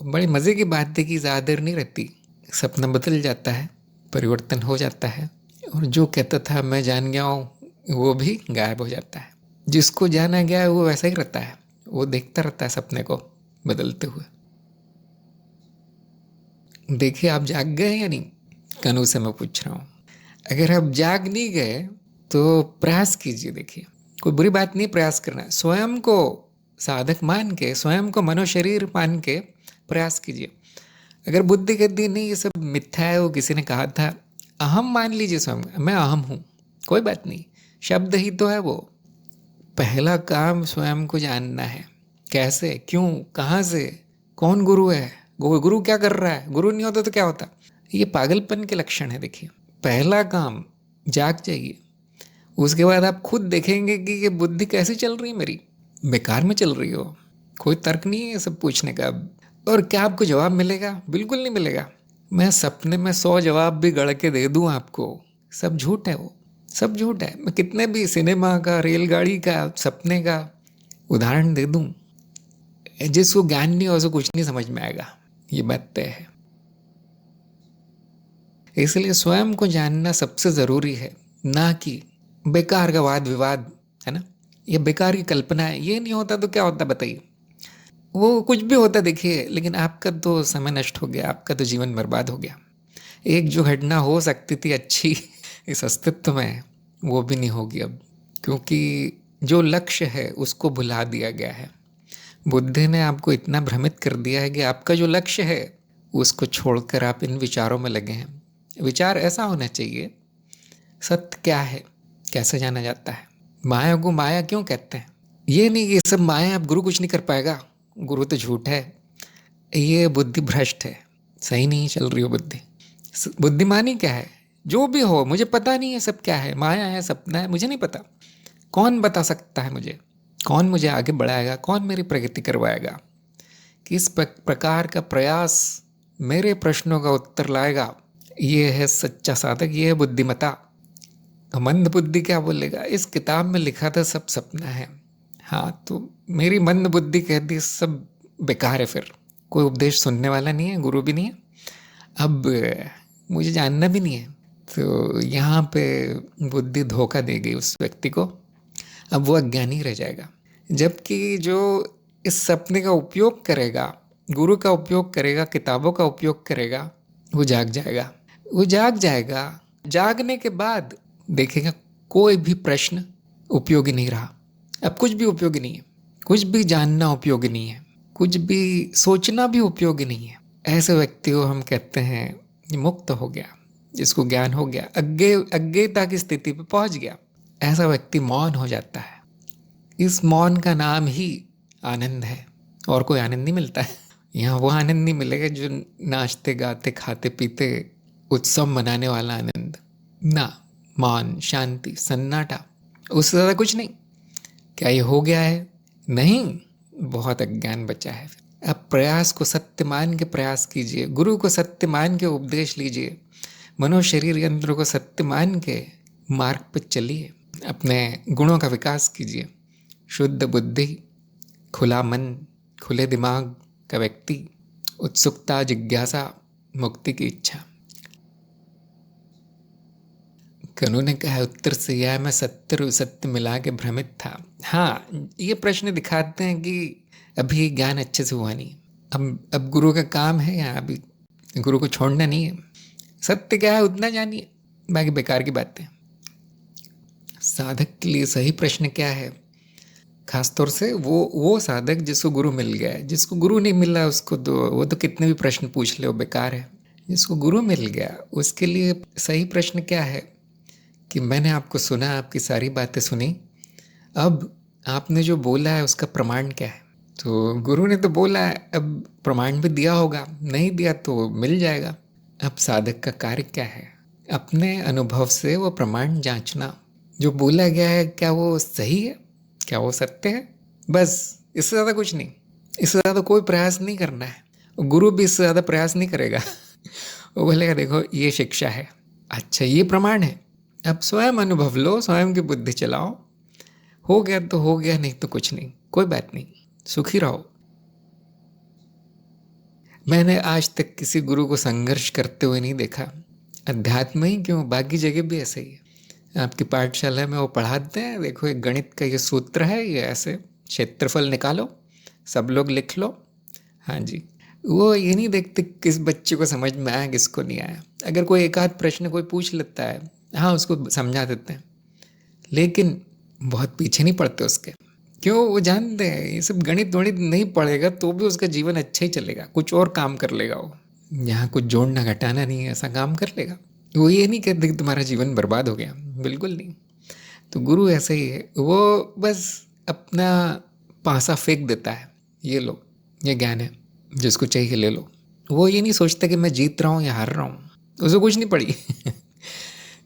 बड़ी मज़े की बात है कि ज़्यादा देर नहीं रहती, सपना बदल जाता है, परिवर्तन हो जाता है, और जो कहता था मैं जान गया हूँ वो भी गायब हो जाता है। जिसको जाना गया है वो वैसा ही रहता है, वो देखता रहता है सपने को बदलते हुए। देखिए आप जाग गए या नहीं, कनू से मैं पूछ रहा हूँ। अगर आप जाग नहीं गए तो प्रयास कीजिए। देखिए कोई बुरी बात नहीं प्रयास करना, स्वयं को साधक मान के, स्वयं को मनुशरीर मान के प्रयास कीजिए। अगर बुद्धि कहती नहीं ये सब मिथ्या है, वो किसी ने कहा था, अहम मान लीजिए स्वयं, मैं अहम हूँ, कोई बात नहीं, शब्द ही तो है वो। पहला काम स्वयं को जानना है, कैसे, क्यों, कहाँ से, कौन गुरु है, गुरु क्या कर रहा है, गुरु नहीं होता तो क्या होता। ये पागलपन के लक्षण है। देखिए पहला काम जाग जाइए, उसके बाद आप खुद देखेंगे कि ये बुद्धि कैसे चल रही है मेरी, बेकार में चल रही हो, कोई तर्क नहीं है सब पूछने का। और क्या आपको जवाब मिलेगा? बिल्कुल नहीं मिलेगा। मैं सपने में 100 जवाब भी गढ़ के दे दूं आपको, सब झूठ है, वो सब झूठ है। मैं कितने भी सिनेमा का, रेलगाड़ी का, सपने का उदाहरण दे दूं, जिसको ज्ञान नहीं हो उसको कुछ नहीं समझ में आएगा, ये बात तय है। इसलिए स्वयं को जानना सबसे ज़रूरी है, ना कि बेकार का वाद विवाद, है ना, ये बेकार की कल्पना है। ये नहीं होता तो क्या होता बताइए, वो कुछ भी होता देखिए, लेकिन आपका तो समय नष्ट हो गया, आपका तो जीवन बर्बाद हो गया। एक जो घटना हो सकती थी अच्छी इस अस्तित्व में, वो भी नहीं होगी अब, क्योंकि जो लक्ष्य है उसको भुला दिया गया है। बुद्धि ने आपको इतना भ्रमित कर दिया है कि आपका जो लक्ष्य है उसको छोड़कर आप इन विचारों में लगे हैं। विचार ऐसा होना चाहिए, सत्य क्या है, कैसे जाना जाता है, माया को माया क्यों कहते हैं, ये नहीं कि सब माया, अब गुरु कुछ नहीं कर पाएगा, गुरु तो झूठ है, ये बुद्धि भ्रष्ट है, सही नहीं चल रही हो बुद्धि। बुद्धिमानी क्या है, जो भी हो मुझे पता नहीं है सब क्या है, माया है, सपना है, मुझे नहीं पता। कौन बता सकता है मुझे, कौन मुझे आगे बढ़ाएगा, कौन मेरी प्रगति करवाएगा, किस प्रकार का प्रयास मेरे प्रश्नों का उत्तर लाएगा। ये है सच्चा साधक, ये है बुद्धिमता। मंद बुद्धि क्या बोलेगा, इस किताब में लिखा था सब सपना है। हाँ तो मेरी मंद बुद्धि कहती सब बेकार है, फिर कोई उपदेश सुनने वाला नहीं है, गुरु भी नहीं है, अब मुझे जानना भी नहीं है। तो यहाँ पे बुद्धि धोखा दे गई उस व्यक्ति को, अब वो अज्ञानी रह जाएगा। जबकि जो इस सपने का उपयोग करेगा, गुरु का उपयोग करेगा, किताबों का उपयोग करेगा, वो जाग जाएगा। वो जाग जाएगा। जागने के बाद देखेगा कोई भी प्रश्न उपयोगी नहीं रहा। अब कुछ भी उपयोगी नहीं है, कुछ भी जानना उपयोगी नहीं है, कुछ भी सोचना भी उपयोगी नहीं है। ऐसे व्यक्ति को हम कहते हैं मुक्त हो गया, जिसको ज्ञान हो गया, अज्ञेयता की स्थिति पे पहुंच गया। ऐसा व्यक्ति मौन हो जाता है। इस मौन का नाम ही आनंद है, और कोई आनंद नहीं मिलता है। यहाँ वो आनंद नहीं मिलेगा जो नाचते गाते खाते पीते उत्सव मनाने वाला आनंद ना। मौन, शांति, सन्नाटा, उससे ज़्यादा कुछ नहीं। क्या ये हो गया है? नहीं, बहुत अज्ञान बचा है। अब प्रयास को सत्य मान के प्रयास कीजिए, गुरु को सत्य मान के उपदेश लीजिए, मनो शरीर यंत्र को सत्य मान के मार्ग पर चलिए, अपने गुणों का विकास कीजिए। शुद्ध बुद्धि, खुला मन, खुले दिमाग का व्यक्ति, उत्सुकता, जिज्ञासा, मुक्ति की इच्छा। कनु ने कहा उत्तर से, यह मैं सत्य मिला के भ्रमित था। हाँ, ये प्रश्न दिखाते हैं कि अभी ज्ञान अच्छे से हुआ नहीं। अब गुरु का काम है यहाँ, अभी गुरु को छोड़ना नहीं है। सत्य क्या है उतना जानिए, बाकी बेकार की बातें। साधक के लिए सही प्रश्न क्या है? खासतौर से वो साधक जिसको गुरु मिल गया है। जिसको गुरु नहीं मिला उसको तो वो तो कितने भी प्रश्न पूछ ले वो बेकार है। जिसको गुरु मिल गया उसके लिए सही प्रश्न क्या है कि मैंने आपको सुना, आपकी सारी बातें सुनी, अब आपने जो बोला है उसका प्रमाण क्या है? तो गुरु ने तो बोला है, अब प्रमाण भी दिया होगा, नहीं दिया तो मिल जाएगा। अब साधक का कार्य क्या है? अपने अनुभव से वो प्रमाण जांचना। जो बोला गया है क्या वो सही है, क्या वो सत्य है? बस, इससे ज़्यादा कुछ नहीं, इससे ज़्यादा कोई प्रयास नहीं करना है। गुरु भी इससे ज़्यादा प्रयास नहीं करेगा। वो बोलेगा देखो ये शिक्षा है, अच्छा ये प्रमाण है, अब स्वयं अनुभव लो, स्वयं की बुद्धि चलाओ। हो गया तो हो गया, नहीं तो कुछ नहीं, कोई बात नहीं, सुखी रहो। मैंने आज तक किसी गुरु को संघर्ष करते हुए नहीं देखा। अध्यात्म ही क्यों, बाकी जगह भी ऐसे ही है। आपकी पाठशाला में वो पढ़ाते हैं, देखो एक गणित का ये सूत्र है, ये ऐसे क्षेत्रफल निकालो, सब लोग लिख लो। हाँ जी, वो ये नहीं देखते किस बच्चे को समझ में आया, किसको नहीं आया। अगर कोई एक आध प्रश्न कोई पूछ लेता है, हाँ उसको समझा देते हैं, लेकिन बहुत पीछे नहीं पड़ते उसके। क्यों? वो जानते हैं ये सब गणित वणित नहीं पढ़ेगा तो भी उसका जीवन अच्छा ही चलेगा, कुछ और काम कर लेगा वो। यहाँ कुछ जोड़ना घटाना नहीं है, ऐसा काम कर लेगा। वो ये नहीं कहते कि तुम्हारा जीवन बर्बाद हो गया, बिल्कुल नहीं। तो गुरु ऐसे ही है, वो बस अपना पासा फेंक देता है, ये लो ये ज्ञान है, जिसको चाहिए ले लो। वो ये नहीं सोचता कि मैं जीत रहा हूँ या हार रहा हूँ, उसको कुछ नहीं पड़ी।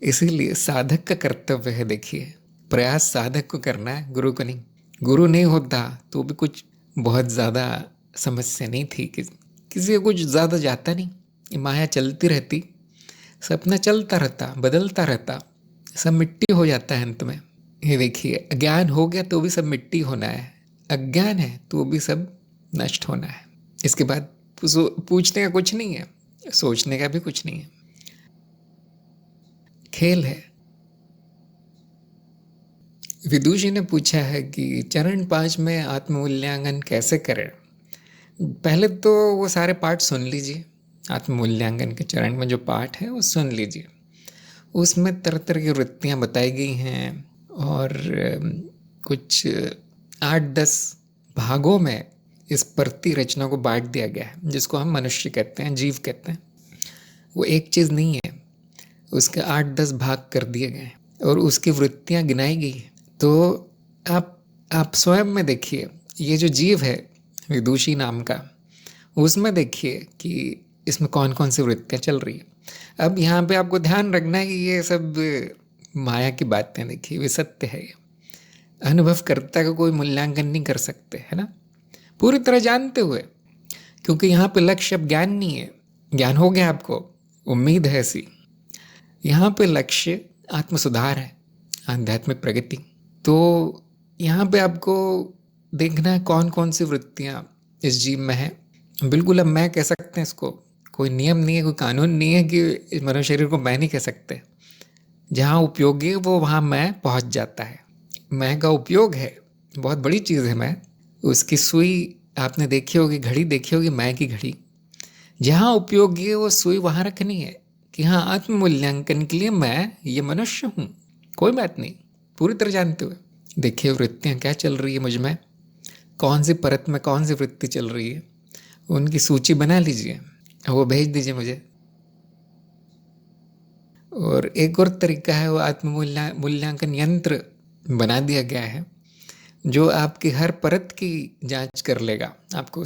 इसीलिए साधक का कर्तव्य है, देखिए प्रयास साधक को करना है, गुरु को नहीं। गुरु नहीं होता तो भी कुछ बहुत ज़्यादा समस्या नहीं थी, किसी को कुछ ज़्यादा जाता नहीं। माया चलती रहती, सपना चलता रहता, बदलता रहता, सब मिट्टी हो जाता है अंत में। ये देखिए, ज्ञान हो गया तो भी सब मिट्टी होना है, अज्ञान है तो भी सब नष्ट होना है। इसके बाद पूछने का कुछ नहीं है, सोचने का भी कुछ नहीं है, खेल है। विदुषी ने पूछा है कि चरण 5 में आत्ममूल्यांकन कैसे करें। पहले तो वो सारे पाठ सुन लीजिए, आत्ममूल्यांकन के चरण में जो पाठ है वो सुन लीजिए। उसमें तरह तरह की वृत्तियाँ बताई गई हैं और कुछ 8-10 भागों में इस प्रति रचना को बांट दिया गया है, जिसको हम मनुष्य कहते हैं, जीव कहते हैं। वो एक चीज़ नहीं है, उसके 8-10 भाग कर दिए गए हैं और उसकी वृत्तियाँ गिनाई गई हैं। तो आप स्वयं में देखिए, ये जो जीव है विदुषी नाम का, उसमें देखिए कि इसमें कौन कौन सी वृत्तियाँ चल रही है। अब यहाँ पे आपको ध्यान रखना है कि ये सब माया की बातें, देखिए वे सत्य है। अनुभवकर्ता का कोई मूल्यांकन नहीं कर सकते, है ना, पूरी तरह जानते हुए, क्योंकि यहाँ पे लक्ष्य अब ज्ञान नहीं है। ज्ञान हो गया आपको, उम्मीद है ऐसी। यहाँ पे लक्ष्य आत्मसुधार है, आध्यात्मिक प्रगति। तो यहाँ पे आपको देखना है कौन कौन सी वृत्तियाँ इस जीव में है। बिल्कुल अब मैं कह सकते हैं इसको, कोई नियम नहीं है, कोई कानून नहीं है कि इस मनुष्य शरीर को मैं नहीं कह सकते। जहाँ उपयोगी है वो वहाँ मैं पहुँच जाता है। मैं का उपयोग है, बहुत बड़ी चीज़ है मैं, उसकी सुई आपने देखी होगी, घड़ी देखी होगी, मैं की घड़ी, जहाँ उपयोगी है वो सुई वहाँ रखनी है कि हाँ, आत्म मूल्यांकन के लिए मैं ये मनुष्य हूँ, कोई बात नहीं, पूरी तरह जानते हुए। देखिए वृत्तियाँ क्या चल रही है मुझ में, कौन सी परत में कौन सी वृत्ति चल रही है, उनकी सूची बना लीजिए, वो भेज दीजिए मुझे। और एक और तरीका है, वो आत्म मूल्यांकन यंत्र बना दिया गया है जो आपकी हर परत की जांच कर लेगा। आपको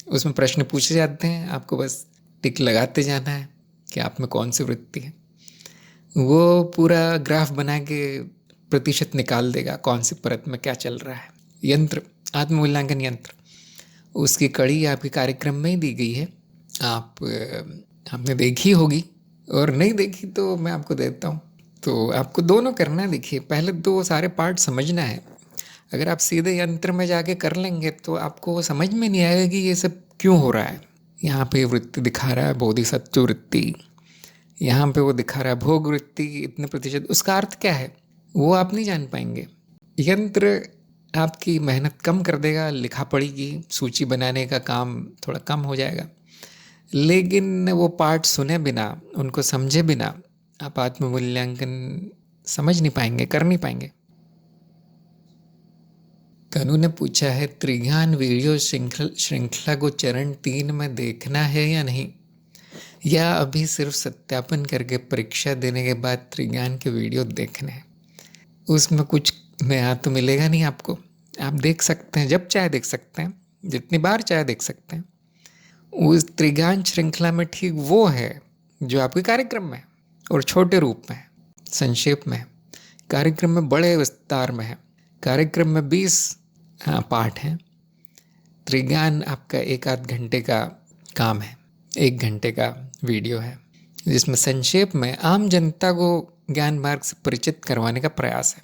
उसमें प्रश्न पूछे जाते हैं, आपको बस टिक लगाते जाना है कि आप में कौन सी वृत्ति है। वो पूरा ग्राफ बना के प्रतिशत निकाल देगा कौन सी परत में क्या चल रहा है। यंत्र, आत्म मूल्यांकन यंत्र, उसकी कड़ी आपके कार्यक्रम में ही दी गई है। आपने देखी होगी, और नहीं देखी तो मैं आपको देता हूँ। तो आपको दोनों करना है। देखिए पहले तो सारे पार्ट समझना है। अगर आप सीधे यंत्र में जाके कर लेंगे तो आपको समझ में नहीं आएगा कि ये सब क्यों हो रहा है। यहाँ पे वृत्ति दिखा रहा है बोधिसत्व वृत्ति, यहाँ पे वो दिखा रहा है भोग वृत्ति इतने प्रतिशत, उसका अर्थ क्या है वो आप नहीं जान पाएंगे। यंत्र आपकी मेहनत कम कर देगा, लिखा पढ़ी की सूची बनाने का काम थोड़ा कम हो जाएगा, लेकिन वो पार्ट सुने बिना, उनको समझे बिना आप आत्म मूल्यांकन समझ नहीं पाएंगे, कर नहीं पाएंगे। कनु ने पूछा है, त्रिज्ञान वीडियो श्रृंखला को चरण 3 में देखना है या नहीं, या अभी सिर्फ सत्यापन करके परीक्षा देने के बाद त्रिज्ञान के वीडियो देखने हैं। उसमें कुछ नया तो मिलेगा नहीं आपको, आप देख सकते हैं, जब चाहे देख सकते हैं, जितनी बार चाहे देख सकते हैं। उस त्रिज्ञान श्रृंखला में ठीक वो है जो आपके कार्यक्रम में, और छोटे रूप में, संक्षेप में। कार्यक्रम में बड़े विस्तार में है। कार्यक्रम में 20 पाठ हैं। त्रिज्ञान आपका 1-8 घंटे का काम है, 1 घंटे का वीडियो है, जिसमें संक्षेप में आम जनता को ज्ञान मार्ग से परिचित करवाने का प्रयास है।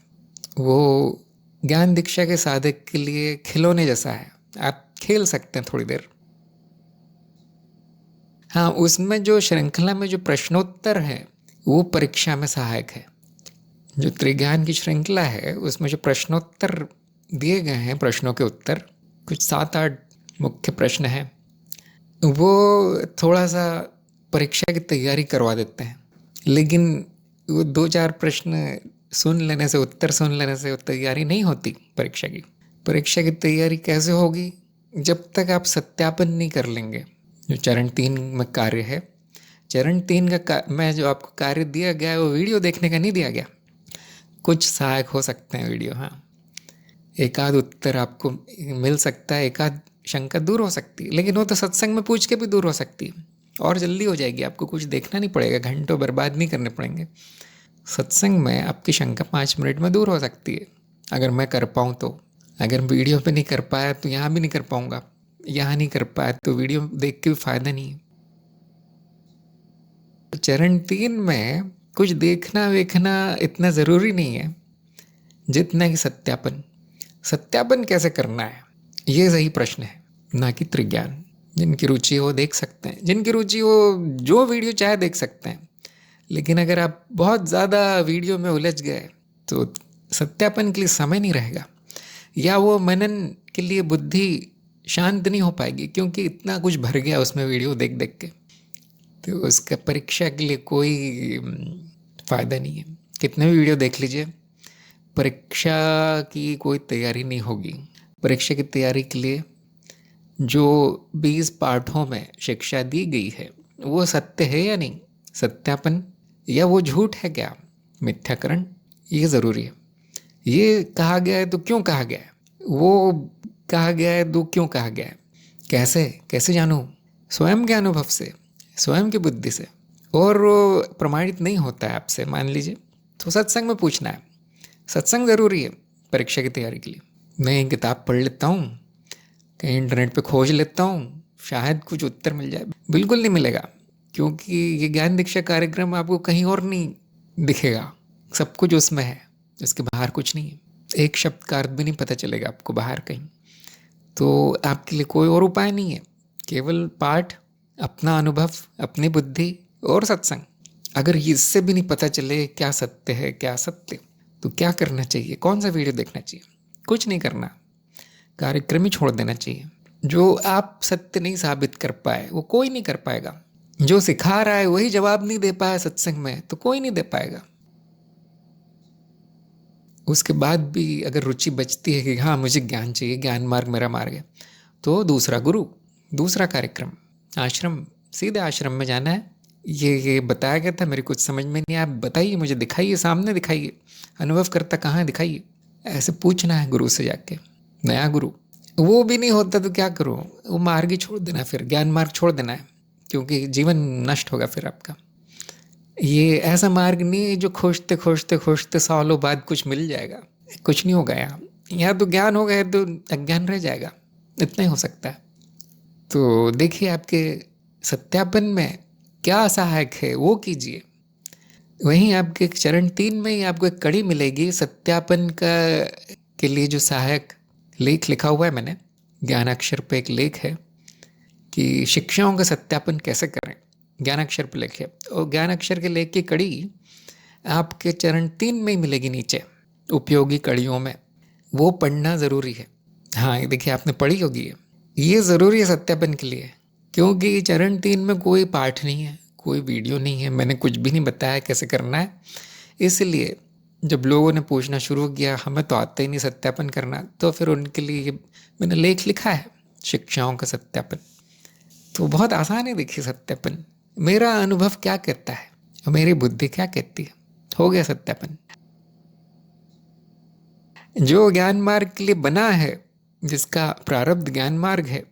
वो ज्ञान दीक्षा के साधक के लिए खिलौने जैसा है, आप खेल सकते हैं थोड़ी देर। हाँ, उसमें जो श्रृंखला में जो प्रश्नोत्तर है वो परीक्षा में सहायक है। जो त्रिज्ञान की श्रृंखला है उसमें जो प्रश्नोत्तर दिए गए हैं, प्रश्नों के उत्तर, कुछ 7-8 मुख्य प्रश्न हैं, वो थोड़ा सा परीक्षा की तैयारी करवा देते हैं। लेकिन वो 2-4 प्रश्न सुन लेने से, उत्तर सुन लेने से तैयारी नहीं होती परीक्षा की। परीक्षा की तैयारी कैसे होगी, जब तक आप सत्यापन नहीं कर लेंगे। जो चरण 3 में कार्य है, चरण 3 का मैं जो आपको कार्य दिया गया है वो वीडियो देखने का नहीं दिया गया। कुछ सहायक हो सकते हैं वीडियो, हाँ, 1-आध उत्तर आपको मिल सकता है, 1-आध शंका दूर हो सकती है, लेकिन वो तो सत्संग में पूछ के भी दूर हो सकती है और जल्दी हो जाएगी। आपको कुछ देखना नहीं पड़ेगा, घंटों बर्बाद नहीं करने पड़ेंगे। सत्संग में आपकी शंका 5 मिनट में दूर हो सकती है, अगर मैं कर पाऊँ तो। अगर वीडियो पे नहीं कर पाया तो यहाँ भी नहीं कर पाऊँगा, यहाँ नहीं कर पाया तो वीडियो देख के भी फायदा नहीं है। चरण 3 में कुछ देखना वेखना इतना ज़रूरी नहीं है जितना कि सत्यापन। सत्यापन कैसे करना है ये सही प्रश्न है, ना कि त्रिज्ञान। जिनकी रुचि हो देख सकते हैं, जिनकी रुचि हो जो वीडियो चाहे देख सकते हैं। लेकिन अगर आप बहुत ज़्यादा वीडियो में उलझ गए तो सत्यापन के लिए समय नहीं रहेगा, या वो मनन के लिए बुद्धि शांत नहीं हो पाएगी, क्योंकि इतना कुछ भर गया उसमें वीडियो देख देख के। तो उसका परीक्षा के लिए कोई फ़ायदा नहीं है। कितने भी वीडियो देख लीजिए, परीक्षा की कोई तैयारी नहीं होगी। परीक्षा की तैयारी के लिए जो 20 पाठों में शिक्षा दी गई है वो सत्य है या नहीं, सत्यापन, या वो झूठ है क्या, मिथ्याकरण, ये ज़रूरी है। ये कहा गया है तो क्यों कहा गया है, वो कहा गया है तो क्यों कहा गया है, कैसे जानूँ, स्वयं के अनुभव से, स्वयं की बुद्धि से, और प्रमाणित नहीं होता है आपसे, मान लीजिए, तो सत्संग में पूछना है। सत्संग ज़रूरी है परीक्षा की तैयारी के लिए। मैं किताब पढ़ लेता हूँ, कहीं इंटरनेट पे खोज लेता हूँ, शायद कुछ उत्तर मिल जाए, बिल्कुल नहीं मिलेगा, क्योंकि ये ज्ञान दीक्षा कार्यक्रम आपको कहीं और नहीं दिखेगा। सब कुछ उसमें है, इसके बाहर कुछ नहीं है। एक शब्द का अर्थ भी नहीं पता चलेगा आपको बाहर कहीं। तो आपके लिए कोई और उपाय नहीं है, केवल पाठ, अपना अनुभव, अपनी बुद्धि और सत्संग। अगर इससे भी नहीं पता चले क्या सत्य है क्या असत्य, तो क्या करना चाहिए, कौन सा वीडियो देखना चाहिए? कुछ नहीं करना, कार्यक्रम ही छोड़ देना चाहिए। जो आप सत्य नहीं साबित कर पाए वो कोई नहीं कर पाएगा। जो सिखा रहा है वही जवाब नहीं दे पाया सत्संग में तो कोई नहीं दे पाएगा। उसके बाद भी अगर रुचि बचती है कि हाँ मुझे ज्ञान चाहिए, ज्ञान मार्ग मेरा मार्ग है, तो दूसरा गुरु, दूसरा कार्यक्रम, आश्रम, सीधे आश्रम में जाना है। ये बताया गया था, मेरे कुछ समझ में नहीं, आप बताइए, मुझे दिखाइए, सामने दिखाइए, अनुभव करता कहाँ दिखाइए, ऐसे पूछना है गुरु से जाके। नया गुरु वो भी नहीं होता तो क्या करूँ, वो मार्ग ही छोड़ देना, फिर ज्ञान मार्ग छोड़ देना है, क्योंकि जीवन नष्ट होगा फिर आपका। ये ऐसा मार्ग नहीं है जो खोजते खोजते खोजते सालों बाद कुछ मिल जाएगा, कुछ नहीं होगा यहाँ। यहाँ तो ज्ञान होगा या तो अज्ञान रह जाएगा, इतना ही हो सकता है। तो देखिए आपके सत्यापन में क्या सहायक है वो कीजिए। वहीं आपके चरण 3 में ही आपको एक कड़ी मिलेगी सत्यापन का के लिए जो सहायक लेख लिखा हुआ है मैंने, ज्ञानाक्षर पे एक लेख है कि शिक्षाओं का सत्यापन कैसे करें, ज्ञानाक्षर पे लेख है। और ज्ञानाक्षर के लेख की कड़ी आपके चरण 3 में ही मिलेगी नीचे, उपयोगी कड़ियों में, वो पढ़ना ज़रूरी है। हाँ ये देखिए आपने पढ़ी होगी, ये ज़रूरी है सत्यापन के लिए, क्योंकि चरण 3 में कोई पाठ नहीं है, कोई वीडियो नहीं है, मैंने कुछ भी नहीं बताया कैसे करना है। इसलिए जब लोगों ने पूछना शुरू किया हमें तो आता ही नहीं सत्यापन करना, तो फिर उनके लिए मैंने लेख लिखा है शिक्षाओं का सत्यापन। तो बहुत आसान है देखिए सत्यापन, मेरा अनुभव क्या कहता है और मेरी बुद्धि क्या कहती है, हो गया सत्यापन। जो ज्ञान मार्ग के लिए बना है, जिसका प्रारब्ध ज्ञान मार्ग है,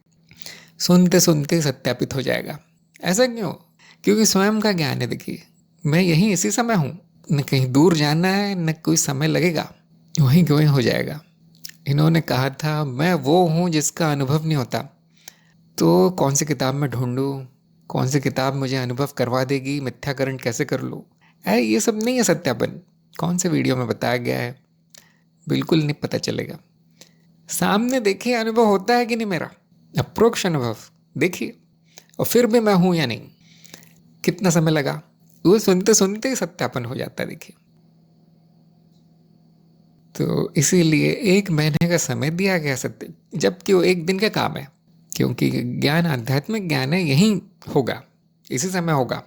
सुनते सुनते सत्यापित हो जाएगा। ऐसा क्यों? क्योंकि स्वयं का ज्ञान है। देखिए मैं यहीं इसी समय हूँ, न कहीं दूर जाना है न कोई समय लगेगा, वहीं के वहीं हो जाएगा। इन्होंने कहा था मैं वो हूँ जिसका अनुभव नहीं होता, तो कौन सी किताब में ढूंढूं, कौन सी किताब मुझे अनुभव करवा देगी, मिथ्याकरण कैसे कर लूँ, ये सब नहीं है सत्यापन। कौन से वीडियो में बताया गया है, बिल्कुल नहीं पता चलेगा। सामने देखिए अनुभव होता है कि नहीं मेरा, अप्रोक्ष अनुभव देखिए, और फिर भी मैं हूँ या नहीं, कितना समय लगा, वो सुनते सुनते ही सत्यापन हो जाता है। देखिए तो इसीलिए 1 महीने का समय दिया गया सत्य, जबकि वो 1 दिन का काम है, क्योंकि ज्ञान आध्यात्मिक ज्ञान है, यहीं होगा, इसी समय होगा,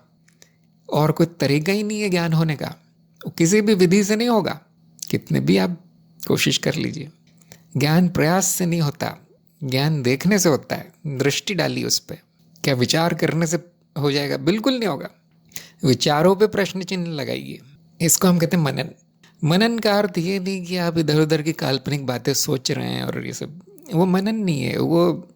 और कोई तरीका ही नहीं है ज्ञान होने का, वो किसी भी विधि से नहीं होगा, कितने भी आप कोशिश कर लीजिए। ज्ञान प्रयास से नहीं होता, ज्ञान देखने से होता है, दृष्टि डालिए उस पर। क्या विचार करने से हो जाएगा? बिल्कुल नहीं होगा। विचारों पे प्रश्न चिन्ह लगाइए, इसको हम कहते हैं मनन। मनन का अर्थ ये नहीं कि आप इधर उधर की काल्पनिक बातें सोच रहे हैं और ये सब, वो मनन नहीं है, वो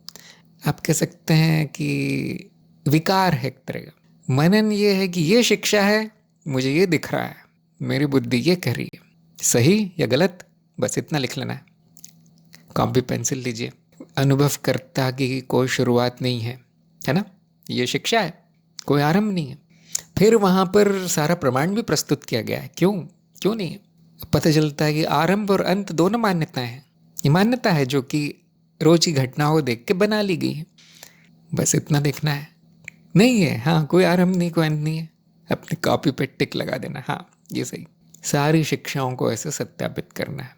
आप कह सकते हैं कि विकार है एक तरह का। मनन ये है कि ये शिक्षा है, मुझे ये दिख रहा है, मेरी बुद्धि ये कह रही है, सही या गलत, बस इतना लिख लेना है। कॉपी पेंसिल लीजिए। अनुभव करता कि कोई शुरुआत नहीं है ना, ये शिक्षा है, कोई आरंभ नहीं है। फिर वहाँ पर सारा प्रमाण भी प्रस्तुत किया गया है, क्यों नहीं है। पता चलता है कि आरंभ और अंत दोनों मान्यताएं हैं। ये मान्यता है जो कि रोज की घटनाओं को देख के बना ली गई है, बस इतना देखना है। नहीं है, हाँ कोई आरंभ नहीं, कोई अंत नहीं है, अपनी कॉपी पे टिक लगा देना, हाँ ये सही। सारी शिक्षाओं को ऐसे सत्यापित करना है।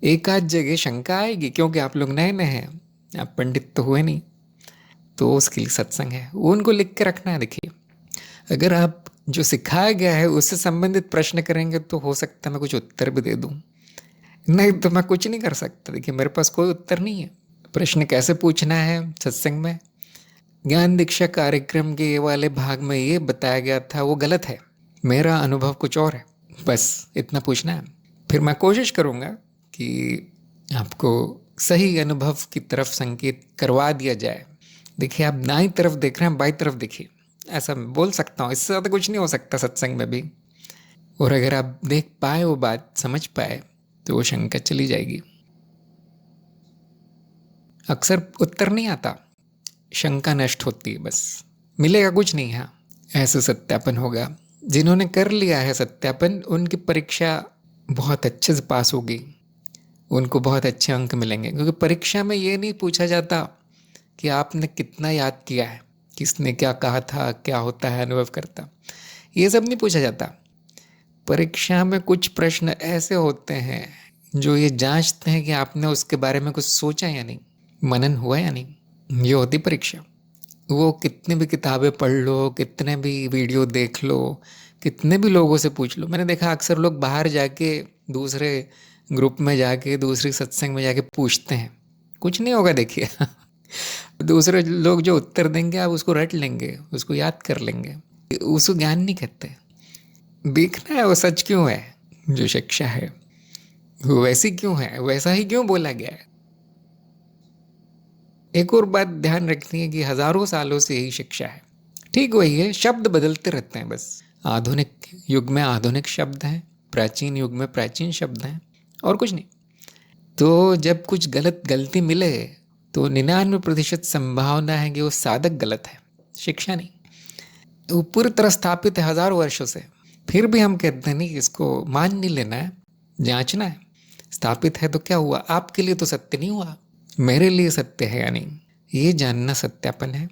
एक आध जगह शंका आएगी, क्योंकि आप लोग नए नए हैं, आप पंडित तो हुए नहीं, तो उसके लिए सत्संग है, वो उनको लिख के रखना है। देखिए अगर आप जो सिखाया गया है उससे संबंधित प्रश्न करेंगे तो हो सकता है मैं कुछ उत्तर भी दे दूं, नहीं तो मैं कुछ नहीं कर सकता। देखिए मेरे पास कोई उत्तर नहीं है। प्रश्न कैसे पूछना है सत्संग में, ज्ञान दीक्षा कार्यक्रम के ये वाले भाग में ये बताया गया था, वो गलत है, मेरा अनुभव कुछ और है, बस इतना पूछना है। फिर मैं कोशिश करूँगा कि आपको सही अनुभव की तरफ संकेत करवा दिया जाए। देखिए आप दाईं तरफ देख रहे हैं, बाईं तरफ देखिए, ऐसा मैं बोल सकता हूँ, इससे ज़्यादा कुछ नहीं हो सकता सत्संग में भी। और अगर आप देख पाए, वो बात समझ पाए, तो वो शंका चली जाएगी। अक्सर उत्तर नहीं आता, शंका नष्ट होती है, बस मिलेगा कुछ नहीं। हाँ ऐसे सत्यापन होगा। जिन्होंने कर लिया है सत्यापन, उनकी परीक्षा बहुत अच्छे से पास होगी, उनको बहुत अच्छे अंक मिलेंगे, क्योंकि परीक्षा में ये नहीं पूछा जाता कि आपने कितना याद किया है, किसने क्या कहा था, क्या होता है अनुभव करता, ये सब नहीं पूछा जाता। परीक्षा में कुछ प्रश्न ऐसे होते हैं जो ये जांचते हैं कि आपने उसके बारे में कुछ सोचा या नहीं, मनन हुआ या नहीं। ये होती परीक्षा। वो कितने भी किताबें पढ़ लो, कितने भी वीडियो देख लो, कितने भी लोगों से पूछ लो। मैंने देखा अक्सर लोग बाहर जाके, दूसरे ग्रुप में जाके, दूसरी सत्संग में जाके पूछते हैं, कुछ नहीं होगा देखिए। दूसरे लोग जो उत्तर देंगे आप उसको रट लेंगे, उसको याद कर लेंगे, उसको ज्ञान नहीं कहते। देखना है वो सच क्यों है, जो शिक्षा है वो वैसी क्यों है, वैसा ही क्यों बोला गया है। एक और बात ध्यान रखनी है कि हजारों सालों से यही शिक्षा है। ठीक वही है, शब्द बदलते रहते हैं बस। आधुनिक युग में आधुनिक शब्द हैं, प्राचीन युग में प्राचीन शब्द हैं, और कुछ नहीं। तो जब कुछ गलती मिले तो 99% संभावना है कि वो साधक गलत है, शिक्षा नहीं। वो पूरी तरह स्थापित है हजारों वर्षों से, फिर भी हम कहते हैं नहीं, इसको मान नहीं लेना है, जांचना है। स्थापित है तो क्या हुआ, आपके लिए तो सत्य नहीं हुआ, मेरे लिए सत्य है या नहीं, ये जानना सत्यापन है।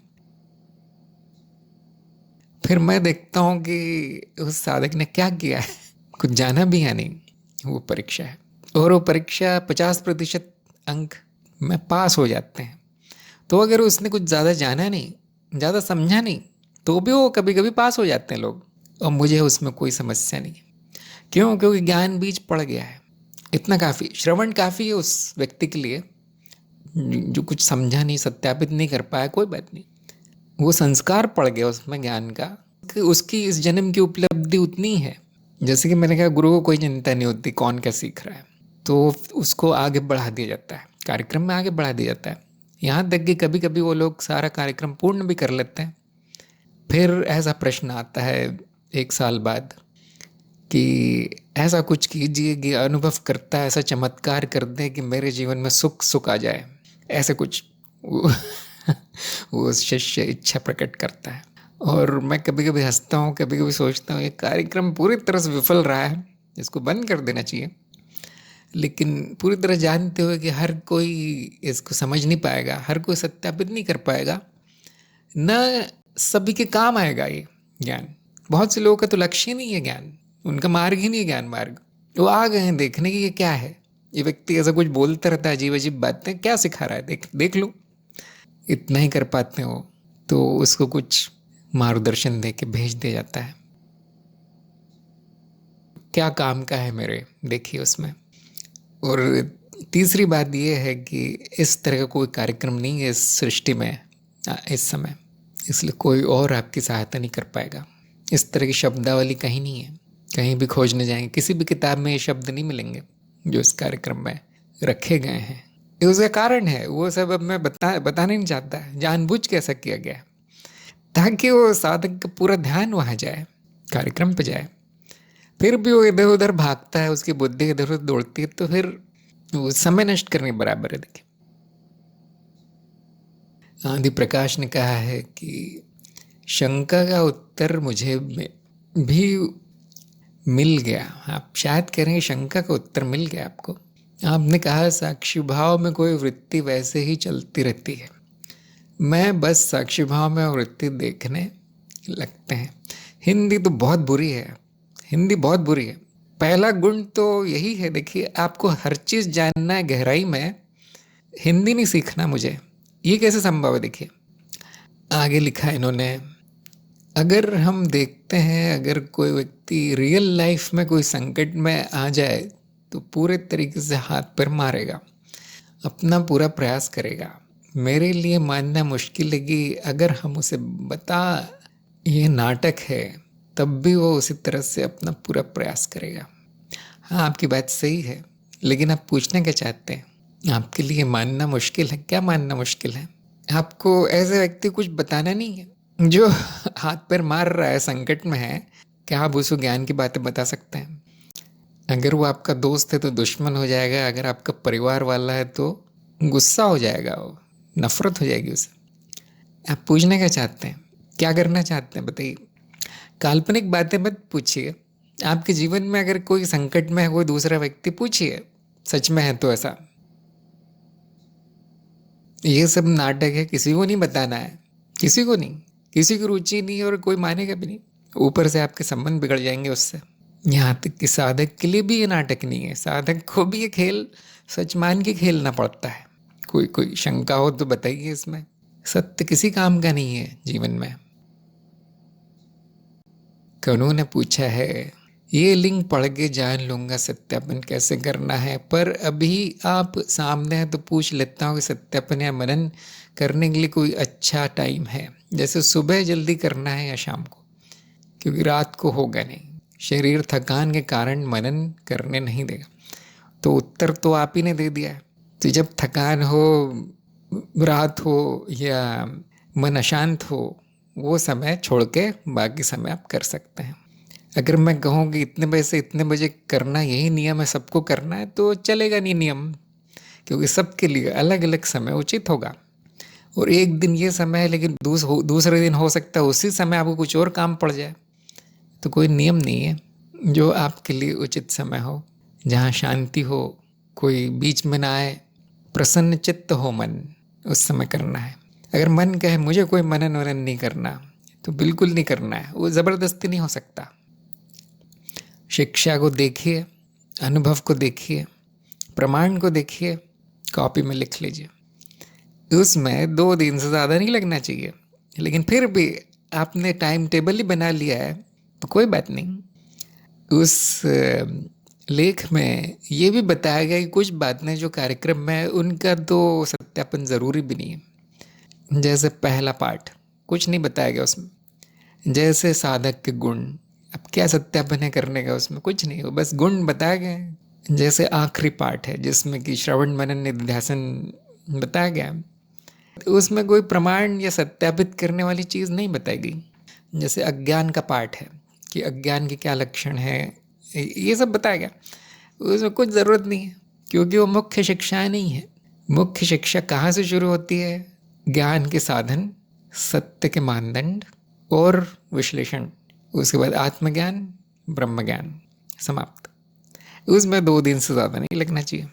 फिर मैं देखता हूँ कि उस साधक ने क्या किया है, कुछ जाना भी या नहीं, वो परीक्षा है। और वो परीक्षा 50% अंक में पास हो जाते हैं। तो अगर उसने कुछ ज़्यादा जाना नहीं, ज़्यादा समझा नहीं, तो भी वो कभी कभी पास हो जाते हैं लोग, और मुझे उसमें कोई समस्या नहीं है। क्यों? क्योंकि ज्ञान बीज पड़ गया है, इतना काफ़ी, श्रवण काफ़ी है उस व्यक्ति के लिए जो कुछ समझा नहीं, सत्यापित नहीं कर पाया, कोई बात नहीं। वो संस्कार पड़ गया उसमें ज्ञान का, कि उसकी इस जन्म की उपलब्धि उतनी है। जैसे कि मैंने कहा, गुरु को कोई चिंता नहीं होती कौन क्या सीख रहा है, तो उसको आगे बढ़ा दिया जाता है, कार्यक्रम में आगे बढ़ा दिया जाता है। यहाँ तक कि कभी कभी वो लोग सारा कार्यक्रम पूर्ण भी कर लेते हैं। फिर ऐसा प्रश्न आता है 1 साल बाद कि ऐसा कुछ कीजिए कि अनुभव करता है, ऐसा चमत्कार कर दे कि मेरे जीवन में सुख सुख आ जाए, ऐसे कुछ वो शिष्य इच्छा प्रकट करता है। और मैं कभी कभी हंसता हूँ, कभी कभी सोचता हूँ ये कार्यक्रम पूरी तरह से विफल रहा है, इसको बंद कर देना चाहिए। लेकिन पूरी तरह जानते हुए कि हर कोई इसको समझ नहीं पाएगा, हर कोई सत्यापित नहीं कर पाएगा, न सभी के काम आएगा ये ज्ञान। बहुत से लोगों का तो लक्ष्य ही नहीं है ज्ञान, उनका मार्ग ही नहीं है ज्ञान मार्ग। वो आ गए हैं देखने की ये क्या है, ये व्यक्ति ऐसा कुछ बोलता रहता है, अजीब अजीब बातें, क्या सिखा रहा है, देख लो। इतना ही कर पाते हो तो उसको कुछ मार्गदर्शन दे के भेज दिया जाता है। क्या काम का है मेरे, देखिए उसमें। और तीसरी बात यह है कि इस तरह का कोई कार्यक्रम नहीं है इस सृष्टि में इस समय, इसलिए कोई और आपकी सहायता नहीं कर पाएगा। इस तरह की शब्दावली कहीं नहीं है, कहीं भी खोजने जाएंगे किसी भी किताब में ये शब्द नहीं मिलेंगे जो इस कार्यक्रम में रखे गए हैं। उसका कारण है, वो सब अब मैं बताना नहीं चाहता, जानबूझ के ऐसा किया गया है ताकि वो साधक का पूरा ध्यान वहाँ जाए, कार्यक्रम पे जाए। फिर भी वो इधर उधर भागता है, उसकी बुद्धि इधर उधर दौड़ती है, तो फिर वो समय नष्ट करने के बराबर है। देखिए, आदि प्रकाश ने कहा है कि शंका का उत्तर मुझे भी मिल गया। आप शायद कह रहे हैं शंका का उत्तर मिल गया आपको। आपने कहा साक्षी भाव में कोई वृत्ति वैसे ही चलती रहती है, मैं बस साक्षी भाव में वृत्ति देखने लगते हैं। हिंदी तो बहुत बुरी है, हिंदी बहुत बुरी है। पहला गुण तो यही है, देखिए आपको हर चीज़ जानना है गहराई में, हिंदी नहीं सीखना मुझे, ये कैसे संभव है। देखिए आगे लिखा है इन्होंने, अगर हम देखते हैं अगर कोई व्यक्ति रियल लाइफ में कोई संकट में आ जाए तो पूरे तरीके से हाथ पर मारेगा, अपना पूरा प्रयास करेगा। मेरे लिए मानना मुश्किल है कि अगर हम उसे बता ये नाटक है, तब भी वो उसी तरह से अपना पूरा प्रयास करेगा। हाँ, आपकी बात सही है, लेकिन आप पूछना क्या चाहते हैं? आपके लिए मानना मुश्किल है? क्या मानना मुश्किल है? आपको ऐसे व्यक्ति कुछ बताना नहीं है जो हाथ पैर मार रहा है, संकट में है, क्या आप उसको ज्ञान की बातें बता सकते हैं? अगर वो आपका दोस्त है तो दुश्मन हो जाएगा, अगर आपका परिवार वाला है तो गुस्सा हो जाएगा, वो नफरत हो जाएगी उसे। आप पूछना क्या चाहते हैं, क्या करना चाहते हैं, बताइए। काल्पनिक बातें मत पूछिए। आपके जीवन में अगर कोई संकट में है कोई दूसरा व्यक्ति, पूछिए सच में है तो ऐसा। ये सब नाटक है, किसी को नहीं बताना है, किसी को नहीं, किसी की रुचि नहीं और कोई मानेगा भी नहीं। ऊपर से आपके संबंध बिगड़ जाएंगे उससे। यहाँ तक कि साधक के लिए भी ये नाटक नहीं है, साधक को भी ये खेल सच मान के खेलना पड़ता है। कोई कोई शंका हो तो बताइए इसमें। सत्य किसी काम का नहीं है जीवन में। कनु ने पूछा है, ये लिंक पढ़ के जान लूंगा सत्यापन कैसे करना है, पर अभी आप सामने हैं तो पूछ लेता हूँ कि सत्यापन या मनन करने के लिए कोई अच्छा टाइम है, जैसे सुबह जल्दी करना है या शाम को, क्योंकि रात को होगा नहीं, शरीर थकान के कारण मनन करने नहीं देगा। तो उत्तर तो आप ही ने दे दिया है। तो जब थकान हो, रात हो या मन अशांत हो, वो समय छोड़ के बाकी समय आप कर सकते हैं। अगर मैं कहूँ कि इतने बजे से इतने बजे करना यही नियम है, सबको करना है, तो चलेगा नहीं नियम, क्योंकि सबके लिए अलग अलग समय उचित होगा। और एक दिन ये समय है, लेकिन दूसरे दिन हो सकता है उसी समय आपको कुछ और काम पड़ जाए। तो कोई नियम नहीं है, जो आपके लिए उचित समय हो, जहाँ शांति हो, कोई बीच में ना आए, प्रसन्न चित्त हो मन, उस समय करना है। अगर मन कहे मुझे कोई मनन वनन नहीं करना, तो बिल्कुल नहीं करना है, वो ज़बरदस्ती नहीं हो सकता। शिक्षा को देखिए, अनुभव को देखिए, प्रमाण को देखिए, कॉपी में लिख लीजिए। उसमें 2 दिन से ज़्यादा नहीं लगना चाहिए, लेकिन फिर भी आपने टाइम टेबल ही बना लिया है तो कोई बात नहीं। उस लेख में ये भी बताया गया कि कुछ बातें जो कार्यक्रम में है उनका तो सत्यापन ज़रूरी भी नहीं है। जैसे पहला पाठ कुछ नहीं बताया गया उसमें, जैसे साधक के गुण, अब क्या सत्यापन है करने का, उसमें कुछ नहीं हो, बस गुण बताए गए। जैसे आखिरी पाठ है जिसमें कि श्रवण मनन निधिध्यासन बताया गया, तो उसमें कोई प्रमाण या सत्यापित करने वाली चीज़ नहीं बताई गई। जैसे अज्ञान का पाठ है कि अज्ञान के क्या लक्षण है, ये सब बताया गया, उसमें कुछ ज़रूरत नहीं है, क्योंकि वो मुख्य शिक्षाएं नहीं है। मुख्य शिक्षा कहाँ से शुरू होती है? ज्ञान के साधन, सत्य के मानदंड और विश्लेषण, उसके बाद आत्मज्ञान, ब्रह्म ज्ञान, समाप्त। उसमें 2 दिन से ज़्यादा नहीं लगना चाहिए।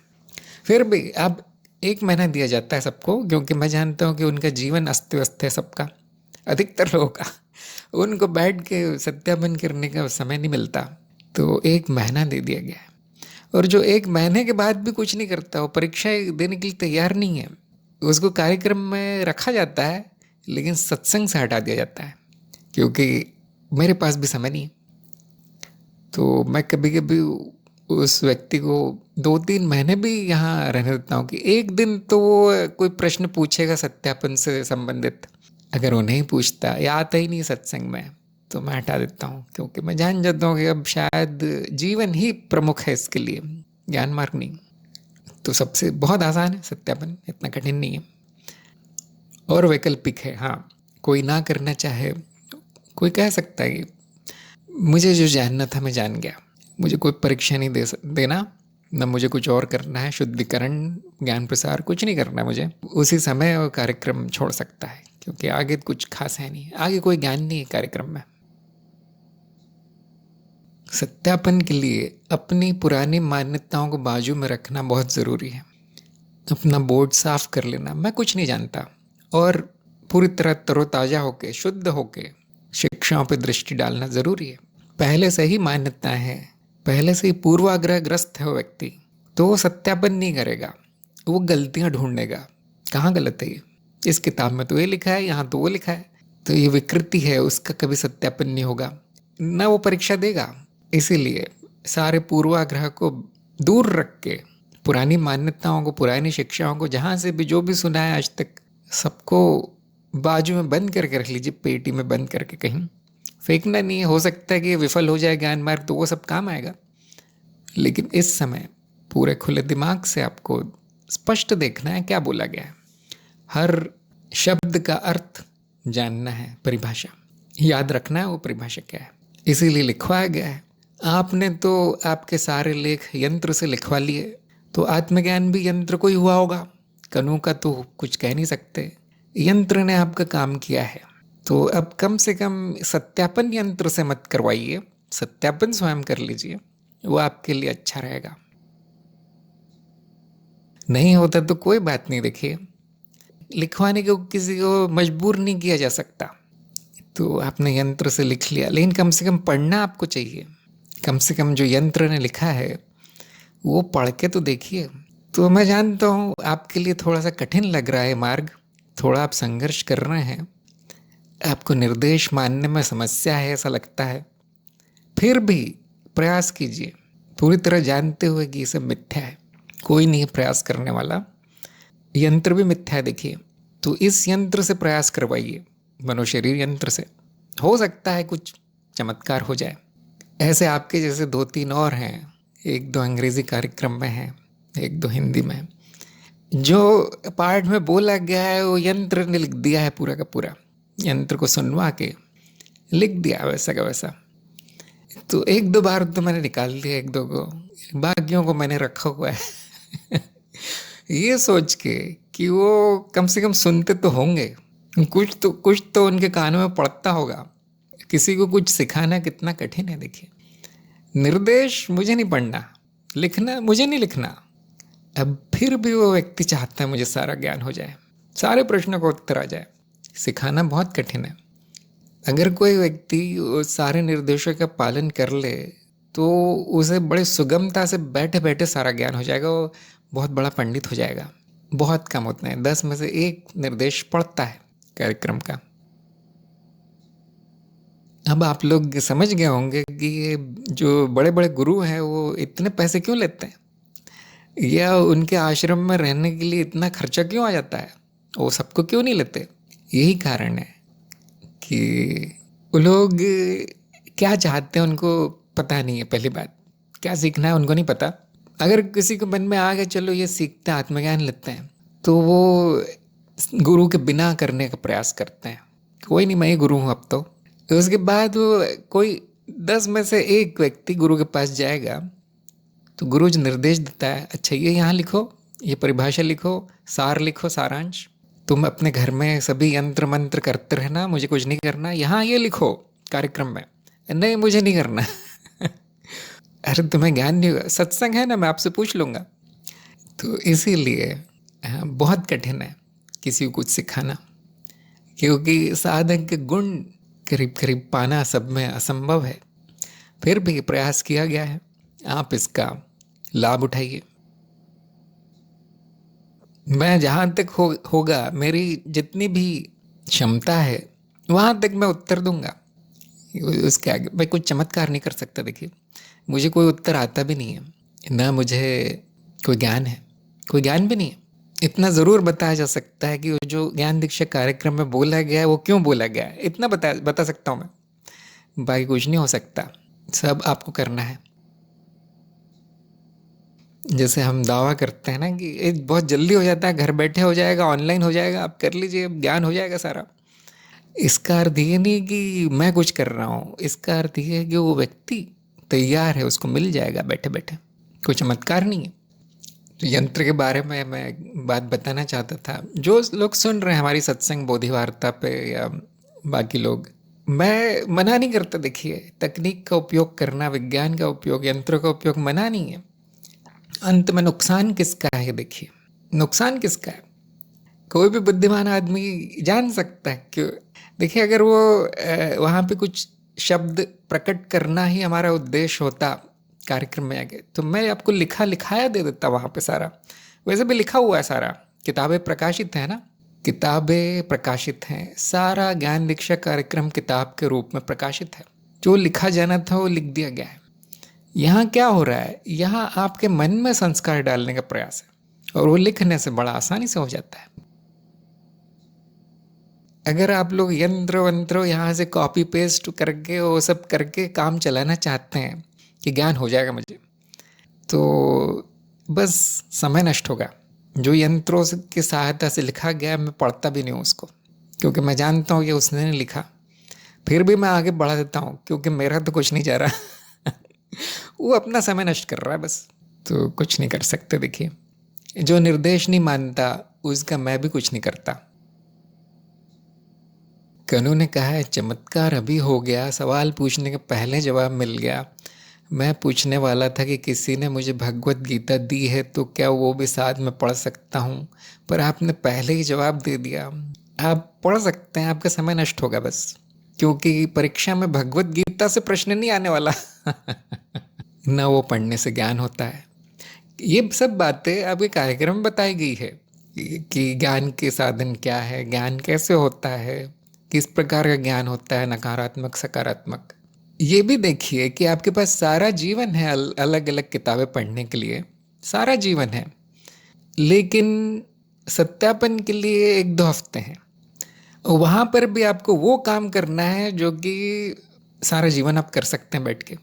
फिर भी अब 1 महीना दिया जाता है सबको, क्योंकि मैं जानता हूँ कि उनका जीवन अस्त व्यस्त है, सबका, अधिकतर लोगों का, उनको बैठ के सत्यापन करने का समय नहीं मिलता, तो 1 महीना दे दिया गया है। और जो 1 महीने के बाद भी कुछ नहीं करता, वो परीक्षा देने के लिए तैयार नहीं है, उसको कार्यक्रम में रखा जाता है, लेकिन सत्संग से हटा दिया जाता है, क्योंकि मेरे पास भी समय नहीं है। तो मैं कभी कभी उस व्यक्ति को 2-3 महीने भी यहाँ रहने देता हूँ कि एक दिन तो वो कोई प्रश्न पूछेगा सत्यापन से संबंधित, अगर वो नहीं पूछता या आता ही नहीं सत्संग में, तो मैं हटा देता हूँ, क्योंकि मैं जान जाता हूँ कि अब शायद जीवन ही प्रमुख है इसके लिए, ज्ञान मार्ग नहीं। तो सबसे बहुत आसान है सत्यापन, इतना कठिन नहीं है और वैकल्पिक है। हाँ, कोई ना करना चाहे, कोई कह सकता है कि मुझे जो जानना था मैं जान गया, मुझे कोई परीक्षा नहीं देना, न मुझे कुछ और करना है, शुद्धिकरण, ज्ञान प्रसार कुछ नहीं करना है मुझे, उसी समय वो कार्यक्रम छोड़ सकता है, क्योंकि आगे कुछ खास है नहीं, आगे कोई ज्ञान नहीं है कार्यक्रम में। सत्यापन के लिए अपनी पुरानी मान्यताओं को बाजू में रखना बहुत ज़रूरी है। अपना बोर्ड साफ कर लेना, मैं कुछ नहीं जानता, और पूरी तरह तरोताज़ा होके, शुद्ध होके शिक्षाओं पर दृष्टि डालना ज़रूरी है। पहले से ही मान्यताएं हैं, पहले से ही पूर्वाग्रहग्रस्त है वो व्यक्ति, तो वो सत्यापन नहीं करेगा, वो गलतियां ढूंढेगा, कहाँ गलत है ये, इस किताब में तो ये लिखा है, यहाँ तो वो लिखा है, तो ये विकृति है, उसका कभी सत्यापन नहीं होगा, ना वो परीक्षा देगा। इसीलिए सारे पूर्वाग्रह को दूर रख के, पुरानी मान्यताओं को, पुरानी शिक्षाओं को, जहाँ से भी जो भी सुना है आज तक, सबको बाजू में बंद करके रख लीजिए, पेटी में बंद करके, कहीं फेंकना नहीं है। हो सकता है कि ये विफल हो जाए ज्ञान मार्ग, तो वो सब काम आएगा, लेकिन इस समय पूरे खुले दिमाग से आपको स्पष्ट देखना है क्या बोला गया है, हर शब्द का अर्थ जानना है, परिभाषा याद रखना है, वो परिभाषा क्या है, इसीलिए लिखवाया गया है। आपने तो आपके सारे लेख यंत्र से लिखवा लिए, तो आत्मज्ञान भी यंत्र को ही हुआ होगा, कनु का तो कुछ कह नहीं सकते, यंत्र ने आपका काम किया है। तो अब कम से कम सत्यापन यंत्र से मत करवाइए, सत्यापन स्वयं कर लीजिए, वो आपके लिए अच्छा रहेगा। नहीं होता तो कोई बात नहीं, देखिए लिखवाने को किसी को मजबूर नहीं किया जा सकता, तो आपने यंत्र से लिख लिया, लेकिन कम से कम पढ़ना आपको चाहिए, कम से कम जो यंत्र ने लिखा है वो पढ़ के तो देखिए। तो मैं जानता हूँ आपके लिए थोड़ा सा कठिन लग रहा है मार्ग, थोड़ा आप संघर्ष कर रहे हैं, आपको निर्देश मानने में समस्या है ऐसा लगता है। फिर भी प्रयास कीजिए, पूरी तरह जानते हुए कि ये सब मिथ्या है, कोई नहीं है प्रयास करने वाला, यंत्र भी मिथ्या है। देखिए, तो इस यंत्र से प्रयास करवाइए, मनोशरीर यंत्र से, हो सकता है कुछ चमत्कार हो जाए। ऐसे आपके जैसे 2-3 और हैं, 1-2 अंग्रेजी कार्यक्रम में हैं, 1-2 हिंदी में, जो पार्ट में बोला गया है वो यंत्र ने लिख दिया है पूरा का पूरा, यंत्र को सुनवा के लिख दिया वैसा का वैसा। तो 1-2 बार तो मैंने निकाल लिया, 1-2 को, बाकियों को मैंने रखा हुआ है ये सोच के कि वो कम से कम सुनते तो होंगे, कुछ तो उनके कानों में पड़ता होगा। किसी को कुछ सिखाना कितना कठिन है। देखिए, निर्देश मुझे नहीं पढ़ना, लिखना मुझे नहीं लिखना, अब फिर भी वो व्यक्ति चाहता है मुझे सारा ज्ञान हो जाए, सारे प्रश्नों का उत्तर आ जाए। सिखाना बहुत कठिन है। अगर कोई व्यक्ति सारे निर्देशों का पालन कर ले तो उसे बड़े सुगमता से बैठे बैठे सारा ज्ञान हो जाएगा, वो बहुत बड़ा पंडित हो जाएगा। बहुत कम होते हैं, 10 में से 1 निर्देश पढ़ता है कार्यक्रम का। अब आप लोग समझ गए होंगे कि ये जो बड़े बड़े गुरु हैं वो इतने पैसे क्यों लेते हैं, या उनके आश्रम में रहने के लिए इतना खर्चा क्यों आ जाता है, वो सबको क्यों नहीं लेते। यही कारण है कि वो लोग क्या चाहते हैं उनको पता नहीं है। पहली बात, क्या सीखना है उनको नहीं पता। अगर किसी को मन में आ गया चलो ये सीखते हैं, आत्मज्ञान लेते हैं, तो वो गुरु के बिना करने का प्रयास करते हैं, कोई नहीं मैं ही गुरु हूँ अब तो। उसके बाद वो कोई 10 में से 1 व्यक्ति गुरु के पास जाएगा तो गुरु जो निर्देश देता है, अच्छा ये यहाँ लिखो, ये परिभाषा लिखो, सार लिखो, सारांश, तुम अपने घर में सभी यंत्र मंत्र करते रहना, मुझे कुछ नहीं करना, यहाँ ये लिखो कार्यक्रम में, नहीं मुझे नहीं करना अरे तुम्हें ज्ञान नहीं होगा, सत्संग है ना, मैं आपसे पूछ लूँगा। तो इसीलिए बहुत कठिन है किसी को कुछ सिखाना, क्योंकि साधक के गुण करीब करीब पाना सब में असंभव है। फिर भी प्रयास किया गया है, आप इसका लाभ उठाइए। मैं जहाँ तक होगा, मेरी जितनी भी क्षमता है वहाँ तक मैं उत्तर दूंगा। उसके आगे मैं कुछ चमत्कार नहीं कर सकता। देखिए, मुझे कोई उत्तर आता भी नहीं है, ना मुझे कोई ज्ञान है, कोई ज्ञान भी नहीं है। इतना ज़रूर बताया जा सकता है कि वो जो ज्ञान दीक्षा कार्यक्रम में बोला गया है वो क्यों बोला गया है, इतना बता सकता हूँ मैं, बाकी कुछ नहीं हो सकता। सब आपको करना है। जैसे हम दावा करते हैं ना कि बहुत जल्दी हो जाता है, घर बैठे हो जाएगा, ऑनलाइन हो जाएगा, आप कर लीजिए, ज्ञान हो जाएगा सारा। इसका अर्थ ये नहीं कि मैं कुछ कर रहा हूँ, इसका अर्थ ये है कि वो व्यक्ति तैयार है, उसको मिल जाएगा बैठे बैठे, कोई चमत्कार नहीं है। तो यंत्र के बारे में मैं बात बताना चाहता था। जो लोग सुन रहे हैं हमारी सत्संग बोधि वार्ता पे या बाकी लोग, मैं मना नहीं करता। देखिए, तकनीक का उपयोग करना, विज्ञान का उपयोग, यंत्रों का उपयोग मना नहीं है। अंत में नुकसान किसका है? देखिए, नुकसान किसका है, कोई भी बुद्धिमान आदमी जान सकता है। क्यों? देखिए, अगर वो वहाँ पे कुछ शब्द प्रकट करना ही हमारा उद्देश्य होता कार्यक्रम में आगे, तो मैं आपको लिखाया दे देता वहाँ पे सारा। वैसे भी लिखा हुआ है सारा, किताबें प्रकाशित हैं ना, किताबें प्रकाशित हैं, सारा ज्ञान दीक्षा कार्यक्रम किताब के रूप में प्रकाशित है। जो लिखा जाना था वो लिख दिया गया है। यहाँ क्या हो रहा है, यहाँ आपके मन में संस्कार डालने का प्रयास है, और वो लिखने से बड़ा आसानी से हो जाता है। अगर आप लोग यंत्र वंत्र यहाँ से कॉपी पेस्ट करके वो सब करके काम चलाना चाहते हैं कि ज्ञान हो जाएगा मुझे, तो बस समय नष्ट होगा। जो यंत्रों की सहायता से लिखा गया, मैं पढ़ता भी नहीं हूँ उसको, क्योंकि मैं जानता हूँ कि उसने नहीं लिखा। फिर भी मैं आगे बढ़ा देता हूँ, क्योंकि मेरा तो कुछ नहीं जा रहा वो अपना समय नष्ट कर रहा है बस। तो कुछ नहीं कर सकते। देखिए, जो निर्देश नहीं मानता उसका मैं भी कुछ नहीं करता। कनु ने कहा है, चमत्कार अभी हो गया, सवाल पूछने के पहले जवाब मिल गया। मैं पूछने वाला था कि किसी ने मुझे भगवत गीता दी है तो क्या वो भी साथ में पढ़ सकता हूँ, पर आपने पहले ही जवाब दे दिया। आप पढ़ सकते हैं, आपका समय नष्ट होगा बस, क्योंकि परीक्षा में भगवत गीता से प्रश्न नहीं आने वाला न वो पढ़ने से ज्ञान होता है। ये सब बातें आपके कार्यक्रम में बताई गई है कि ज्ञान के साधन क्या है, ज्ञान कैसे होता है, किस प्रकार का ज्ञान होता है, नकारात्मक सकारात्मक। ये भी देखिए कि आपके पास सारा जीवन है अलग अलग किताबें पढ़ने के लिए, सारा जीवन है, लेकिन सत्यापन के लिए 1-2 हफ्ते हैं। वहाँ पर भी आपको वो काम करना है जो कि सारा जीवन आप कर सकते हैं बैठ के।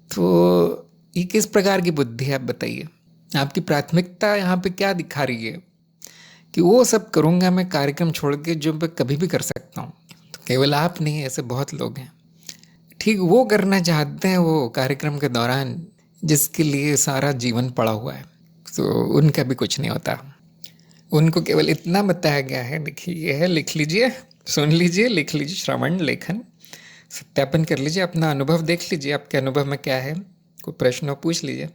तो ये किस प्रकार की बुद्धि है, आप बताइए। आपकी प्राथमिकता यहाँ पे क्या दिखा रही है कि वो सब करूँगा मैं कार्यक्रम छोड़ के जो मैं कभी भी कर सकता हूँ। तो केवल आप नहीं, ऐसे बहुत लोग हैं ठीक वो करना चाहते हैं वो कार्यक्रम के दौरान जिसके लिए सारा जीवन पड़ा हुआ है। तो उनका भी कुछ नहीं होता। उनको केवल इतना बताया गया है, देखिए ये है, लिख लीजिए, सुन लीजिए, लिख लीजिए, श्रवण लेखन, सत्यापन कर लीजिए, अपना अनुभव देख लीजिए, आपके अनुभव में क्या है, कोई प्रश्न हो पूछ लीजिए।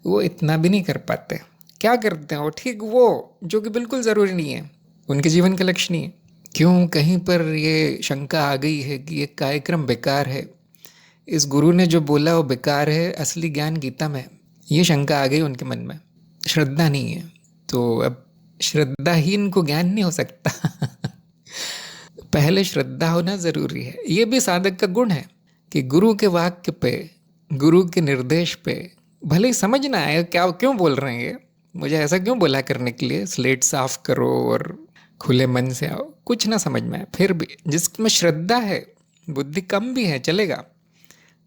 वो इतना भी नहीं कर पाते। क्या करते हैं वो, ठीक वो जो कि बिल्कुल ज़रूरी नहीं है, उनके जीवन का लक्ष्य नहीं है। क्यों कहीं पर ये शंका आ गई है कि ये कार्यक्रम बेकार है, इस गुरु ने जो बोला वो बेकार है, असली ज्ञान गीता में है। ये शंका आ गई उनके मन में, श्रद्धा नहीं है। तो अब श्रद्धाहीन को ज्ञान नहीं हो सकता पहले श्रद्धा होना ज़रूरी है। ये भी साधक का गुण है कि गुरु के वाक्य पे, गुरु के निर्देश पे भले ही समझ ना आए क्या क्यों बोल रहे हैं, ये मुझे ऐसा क्यों बोला करने के लिए, स्लेट साफ करो और खुले मन से आओ, कुछ ना समझ में आए, फिर भी जिसमें श्रद्धा है, बुद्धि कम भी है चलेगा,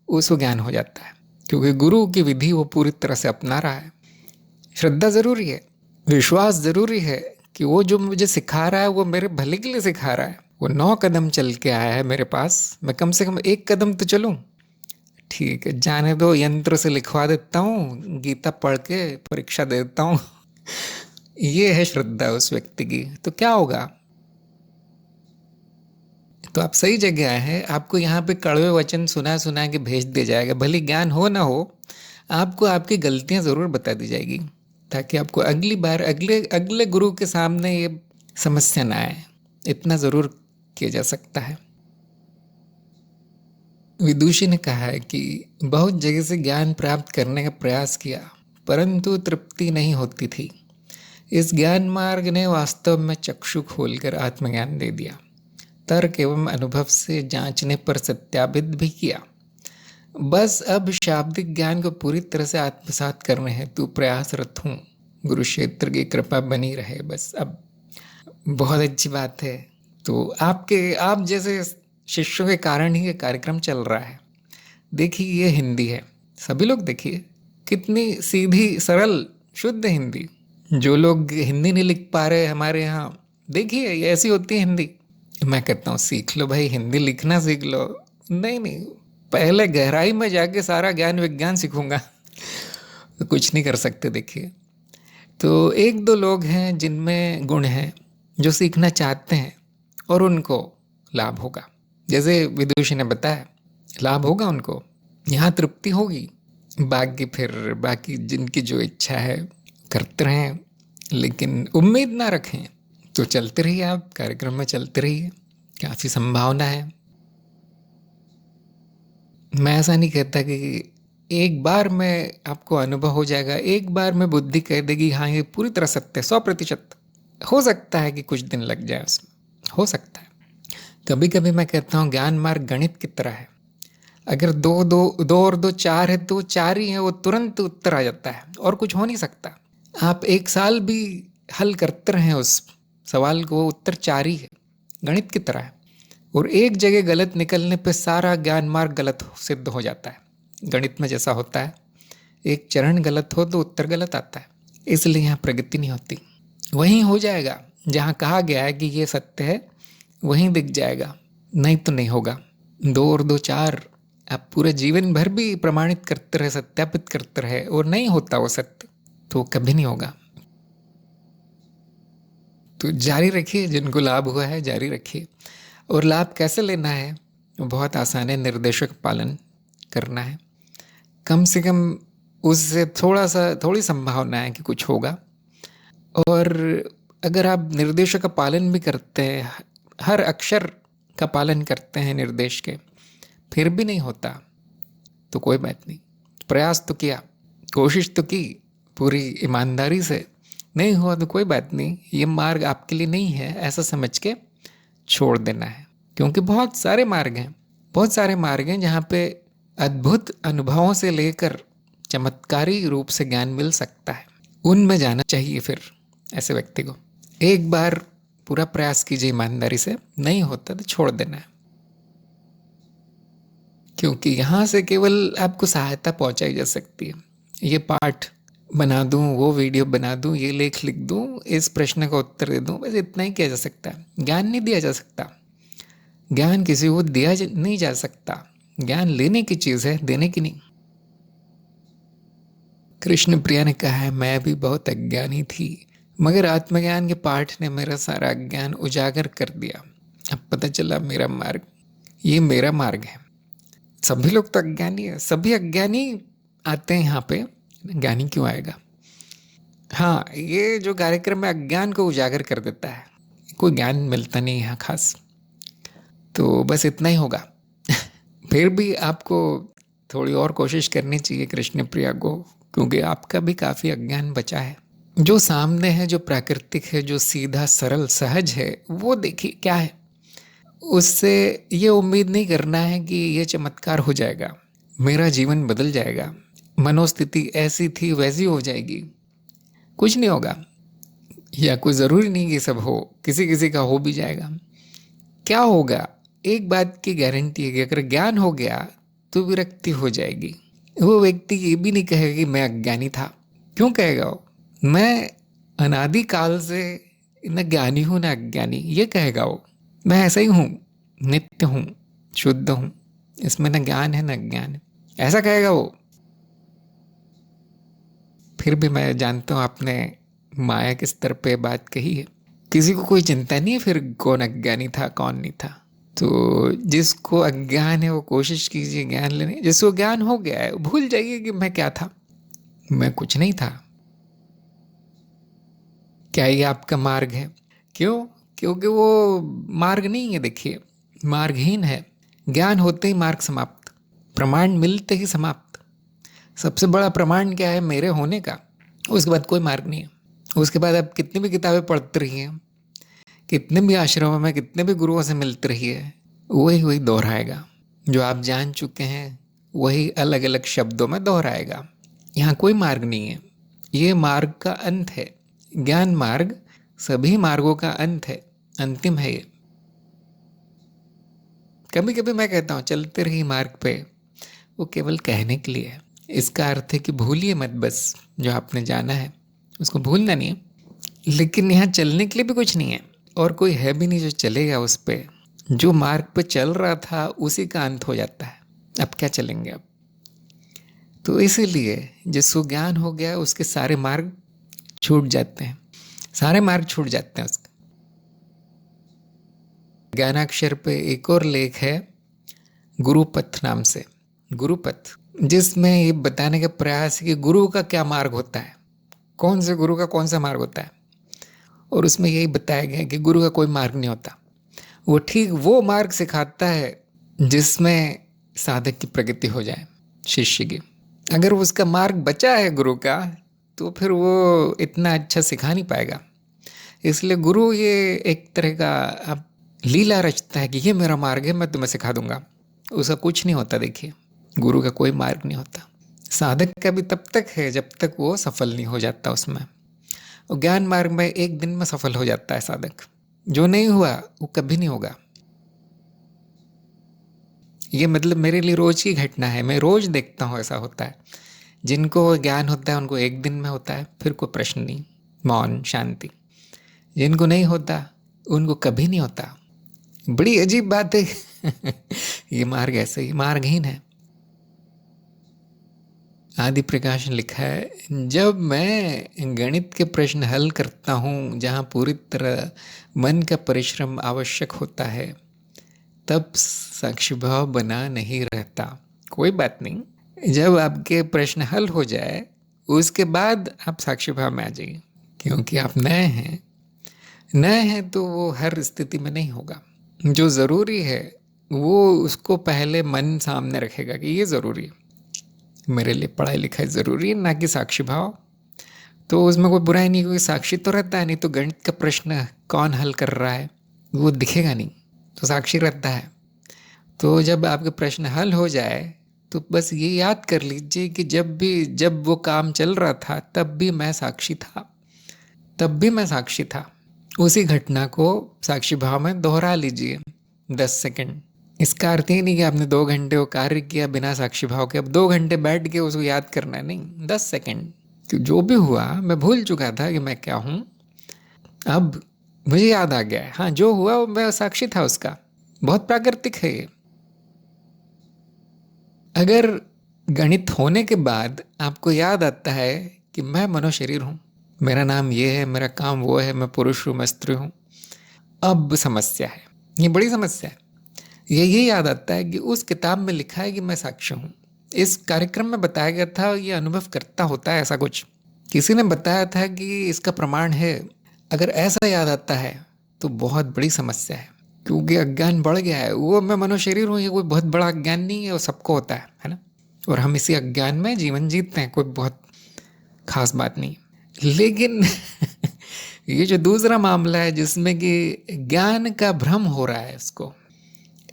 उसको ज्ञान हो जाता है, क्योंकि गुरु की विधि वो पूरी तरह से अपना रहा है। श्रद्धा ज़रूरी है, विश्वास ज़रूरी है कि वो जो मुझे सिखा रहा है वो मेरे भले के लिए सिखा रहा है। वो 9 कदम चल के आया है मेरे पास, मैं कम से कम 1 कदम तो चलूँ। ठीक है, जाने दो, यंत्र से लिखवा देता हूँ, गीता पढ़ के परीक्षा दे देता हूँ ये है श्रद्धा उस व्यक्ति की। तो क्या होगा, तो आप सही जगह आए हैं। आपको यहाँ पे कड़वे वचन सुना सुना के भेज दिया जाएगा, भले ज्ञान हो ना हो, आपको आपकी गलतियाँ ज़रूर बता दी जाएगी, ताकि आपको अगली बार अगले अगले गुरु के सामने ये समस्या ना आए। इतना ज़रूर किया जा सकता है। विदुषी ने कहा है कि बहुत जगह से ज्ञान प्राप्त करने का प्रयास किया, परंतु तृप्ति नहीं होती थी। इस ज्ञान मार्ग ने वास्तव में चक्षु खोलकर आत्मज्ञान दे दिया। तर्क एवं अनुभव से जांचने पर सत्यापित भी किया। बस अब शाब्दिक ज्ञान को पूरी तरह से आत्मसात करने हेतु प्रयासरत हूँ। गुरु क्षेत्र की कृपा बनी रहे बस। अब बहुत अच्छी बात है। तो आप जैसे शिष्यों के कारण ही ये कार्यक्रम चल रहा है। देखिए ये हिंदी है, सभी लोग देखिए कितनी सीधी सरल शुद्ध हिंदी। जो लोग हिंदी नहीं लिख पा रहे हमारे यहाँ, देखिए ये ऐसी होती है हिंदी। मैं कहता हूँ सीख लो भाई, हिंदी लिखना सीख लो। नहीं, पहले गहराई में जाके सारा ज्ञान विज्ञान सीखूंगा तो कुछ नहीं कर सकते। देखिए तो 1-2 लोग हैं जिनमें गुण है, जो सीखना चाहते हैं और उनको लाभ होगा। जैसे विदुषी ने बताया, लाभ होगा उनको, यहाँ तृप्ति होगी। बाकी जिनकी जो इच्छा है करते रहें, लेकिन उम्मीद ना रखें। तो चलते रहिए, आप कार्यक्रम में चलते रहिए, काफ़ी संभावना है। मैं ऐसा नहीं कहता कि एक बार में आपको अनुभव हो जाएगा, एक बार में बुद्धि कह देगी हाँ ये पूरी तरह सत्य 100%। हो सकता है कि कुछ दिन लग जाए उसमें, हो सकता है। कभी कभी मैं कहता हूँ ज्ञान मार्ग गणित की तरह है। अगर 2 और 2 4 है तो 4 ही है, वो तुरंत उत्तर आ जाता है और कुछ हो नहीं सकता। आप 1 साल भी हल करते रहें उस सवाल को, वो उत्तर 4 ही है, गणित की तरह है। और एक जगह गलत निकलने पे सारा ज्ञान मार्ग गलत सिद्ध हो जाता है। गणित में जैसा होता है, एक चरण गलत हो तो उत्तर गलत आता है, इसलिए यहाँ प्रगति नहीं होती। वहीं हो जाएगा जहाँ कहा गया है कि ये सत्य है, वहीं दिख जाएगा, नहीं तो नहीं होगा। 2 और 2 4 आप पूरे जीवन भर भी प्रमाणित करते रहे, सत्यापित करते रहे और नहीं होता वो सत्य, तो कभी नहीं होगा। तो जारी रखिए, जिनको लाभ हुआ है जारी रखिए। और लाभ कैसे लेना है, वो बहुत आसान है, निर्देशों का पालन करना है। कम से कम उससे थोड़ी संभावना है कि कुछ होगा। और अगर आप निर्देशों का पालन भी करते हैं, हर अक्षर का पालन करते हैं निर्देश के, फिर भी नहीं होता तो कोई बात नहीं, प्रयास तो किया, कोशिश तो की पूरी ईमानदारी से, नहीं हुआ तो कोई बात नहीं, ये मार्ग आपके लिए नहीं है ऐसा समझ के छोड़ देना है। क्योंकि बहुत सारे मार्ग हैं, बहुत सारे मार्ग हैं जहाँ पे अद्भुत अनुभवों से लेकर चमत्कारी रूप से ज्ञान मिल सकता है, उनमें जाना चाहिए। फिर ऐसे व्यक्ति को एक बार पूरा प्रयास कीजिए ईमानदारी से, नहीं होता तो छोड़ देना है। क्योंकि यहाँ से केवल आपको सहायता पहुँचाई जा सकती है। ये पाठ बना दूँ, वो वीडियो बना दूँ, ये लेख लिख दूँ, इस प्रश्न का उत्तर दे दूँ, बस इतना ही किया जा सकता है। ज्ञान नहीं दिया जा सकता, ज्ञान किसी को दिया नहीं जा सकता। ज्ञान लेने की चीज़ है, देने की नहीं। कृष्ण प्रिया ने कहा है, मैं भी बहुत अज्ञानी थी, मगर आत्मज्ञान के पाठ ने मेरा सारा अज्ञान उजागर कर दिया। अब पता चला मेरा मार्ग, ये मेरा मार्ग है। सभी लोग तो अज्ञानी है, सभी अज्ञानी आते हैं यहाँ पे, ज्ञानी क्यों आएगा? हाँ, ये जो कार्यक्रम है अज्ञान को उजागर कर देता है, कोई ज्ञान मिलता नहीं यहाँ खास। तो बस इतना ही होगा। फिर भी आपको थोड़ी और कोशिश करनी चाहिए कृष्ण प्रिया को, क्योंकि आपका भी काफ़ी अज्ञान बचा है। जो सामने है, जो प्राकृतिक है, जो सीधा सरल सहज है, वो देखिए क्या है। उससे ये उम्मीद नहीं करना है कि ये चमत्कार हो जाएगा, मेरा जीवन बदल जाएगा, मनोस्थिति ऐसी थी वैसी हो जाएगी। कुछ नहीं होगा, या कोई ज़रूरी नहीं कि सब हो, किसी किसी का हो भी जाएगा। क्या होगा? एक बात की गारंटी है कि अगर ज्ञान हो गया तो विरक्ति हो जाएगी। वो व्यक्ति ये भी नहीं कहेगा कि मैं अज्ञानी था। क्यों कहेगा वो? मैं अनादिकाल से न ज्ञानी हूँ न अज्ञानी, ये कहेगा वो। मैं ऐसा ही हूँ, नित्य हूँ, शुद्ध हूँ, इसमें न ज्ञान है न अज्ञान है, ऐसा कहेगा वो। फिर भी मैं जानता हूँ आपने माया के स्तर पे बात कही है, किसी को कोई चिंता नहीं है फिर कौन अज्ञानी था कौन नहीं था। तो जिसको अज्ञान है वो कोशिश कीजिए ज्ञान लेने, जिसको ज्ञान हो गया है भूल जाइए कि मैं क्या था, मैं कुछ नहीं था। क्या ये आपका मार्ग है? क्यों? क्योंकि वो मार्ग नहीं है, देखिए मार्गहीन है। ज्ञान होते ही मार्ग समाप्त, प्रमाण मिलते ही समाप्त। सबसे बड़ा प्रमाण क्या है? मेरे होने का। उसके बाद कोई मार्ग नहीं है। उसके बाद आप कितनी भी किताबें पढ़ते रहिए, कितने भी आश्रमों में कितने भी गुरुओं से मिलते रहिए, वही वही दोहराएगा। जो आप जान चुके हैं वही अलग अलग शब्दों में दोहराएगा। यहाँ कोई मार्ग नहीं है, ये मार्ग का अंत है। ज्ञान मार्ग सभी मार्गों का अंत है, अंतिम है ये। कभी कभी मैं कहता हूँ चलते रही मार्ग पे, वो केवल कहने के लिए है। इसका अर्थ है कि भूलिए मत, बस जो आपने जाना है उसको भूलना नहीं है। लेकिन यहाँ चलने के लिए भी कुछ नहीं है, और कोई है भी नहीं जो चलेगा उस पे। जो मार्ग पे चल रहा था उसी का अंत हो जाता है, अब क्या चलेंगे अब। तो इसीलिए जिसको ज्ञान हो गया उसके सारे मार्ग छूट जाते हैं, सारे मार्ग छूट जाते हैं उसके। ज्ञानाक्षर पे एक और लेख है गुरुपथ नाम से, गुरुपथ, जिसमें ये बताने का प्रयास है कि गुरु का क्या मार्ग होता है, कौन से गुरु का कौन सा मार्ग होता है। और उसमें यही बताया गया कि गुरु का कोई मार्ग नहीं होता, वो ठीक वो मार्ग सिखाता है जिसमें साधक की प्रगति हो जाए, शिष्य की। अगर उसका मार्ग बचा है गुरु का तो फिर वो इतना अच्छा सिखा नहीं पाएगा। इसलिए गुरु ये एक तरह का अब लीला रचता है कि ये मेरा मार्ग है, मैं तुम्हें सिखा दूंगा। उसका कुछ नहीं होता। देखिए गुरु का कोई मार्ग नहीं होता। साधक का भी तब तक है जब तक वो सफल नहीं हो जाता उसमें। और ज्ञान मार्ग में एक दिन में सफल हो जाता है साधक, जो नहीं हुआ वो कभी नहीं होगा। ये मतलब मेरे लिए रोज की घटना है, मैं रोज देखता हूँ ऐसा होता है। जिनको ज्ञान होता है उनको एक दिन में होता है, फिर कोई प्रश्न नहीं, मौन शांति। जिनको नहीं होता उनको कभी नहीं होता। बड़ी अजीब बात है। ये मार्ग ऐसे ही मार्गहीन है। आदि प्रकाश ने लिखा है, जब मैं गणित के प्रश्न हल करता हूँ जहाँ पूरी तरह मन का परिश्रम आवश्यक होता है, तब साक्षी भाव बना नहीं रहता। कोई बात नहीं, जब आपके प्रश्न हल हो जाए उसके बाद आप साक्षी भाव में आ जाइए, क्योंकि आप नए हैं। नए हैं तो वो हर स्थिति में नहीं होगा। जो ज़रूरी है वो उसको पहले मन सामने रखेगा कि ये ज़रूरी है, मेरे लिए पढ़ाई लिखाई ज़रूरी है, ना कि साक्षी भाव। तो उसमें कोई बुराई नहीं, क्योंकि साक्षी तो रहता है, नहीं तो गणित का प्रश्न कौन हल कर रहा है वो दिखेगा नहीं, तो साक्षी रहता है। तो जब आपके प्रश्न हल हो जाए तो बस ये याद कर लीजिए कि जब वो काम चल रहा था तब भी मैं साक्षी था, तब भी मैं साक्षी था। उसी घटना को साक्षी भाव में दोहरा लीजिए 10 सेकंड। इसका अर्थ ही नहीं कि आपने 2 घंटे वो कार्य किया बिना साक्षी भाव के, अब 2 घंटे बैठ के उसको याद करना है, नहीं, 10 सेकंड। तो जो भी हुआ मैं भूल चुका था कि मैं क्या हूँ, अब मुझे याद आ गया है। हाँ, जो हुआ वो मैं साक्षी था उसका। बहुत प्राकृतिक है ये। अगर गणित होने के बाद आपको याद आता है कि मैं मनोशरीर हूँ, मेरा नाम ये है, मेरा काम वो है, मैं पुरुष हूँ, मैं स्त्री हूँ, अब समस्या है, ये बड़ी समस्या है। ये याद आता है कि उस किताब में लिखा है कि मैं साक्षी हूँ, इस कार्यक्रम में बताया गया था, ये अनुभव करता होता है ऐसा कुछ, किसी ने बताया था कि इसका प्रमाण है। अगर ऐसा याद आता है तो बहुत बड़ी समस्या है, क्योंकि अज्ञान बढ़ गया है। वो मैं मनोशरीर हूँ, ये कोई बहुत बड़ा अज्ञान नहीं है, वो सबको होता है ना, और हम इसी अज्ञान में जीवन जीते हैं, कोई बहुत खास बात नहीं। लेकिन ये जो दूसरा मामला है जिसमें कि ज्ञान का भ्रम हो रहा है, उसको,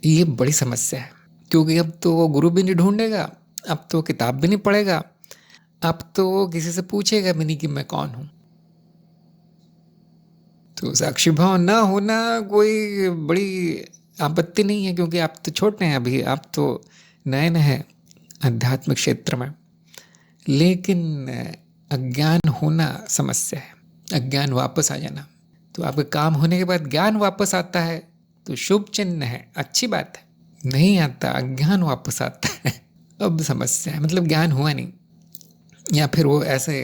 ये बड़ी समस्या है। क्योंकि अब तो वो गुरु भी नहीं ढूंढेगा, अब तो किताब भी नहीं पढ़ेगा, अब तो वो किसी से पूछेगा भी नहीं कि मैं कौन हूँ। तो साक्षी भाव ना होना कोई बड़ी आपत्ति नहीं है, क्योंकि आप तो छोटे हैं अभी, आप तो नए नए हैं आध्यात्मिक क्षेत्र में। लेकिन अज्ञान होना समस्या है, अज्ञान वापस आ जाना। तो आपके काम होने के बाद ज्ञान वापस आता है तो शुभ चिन्ह है, अच्छी बात है। नहीं आता, अज्ञान वापस आता है, अब समस्या है, मतलब ज्ञान हुआ नहीं, या फिर वो ऐसे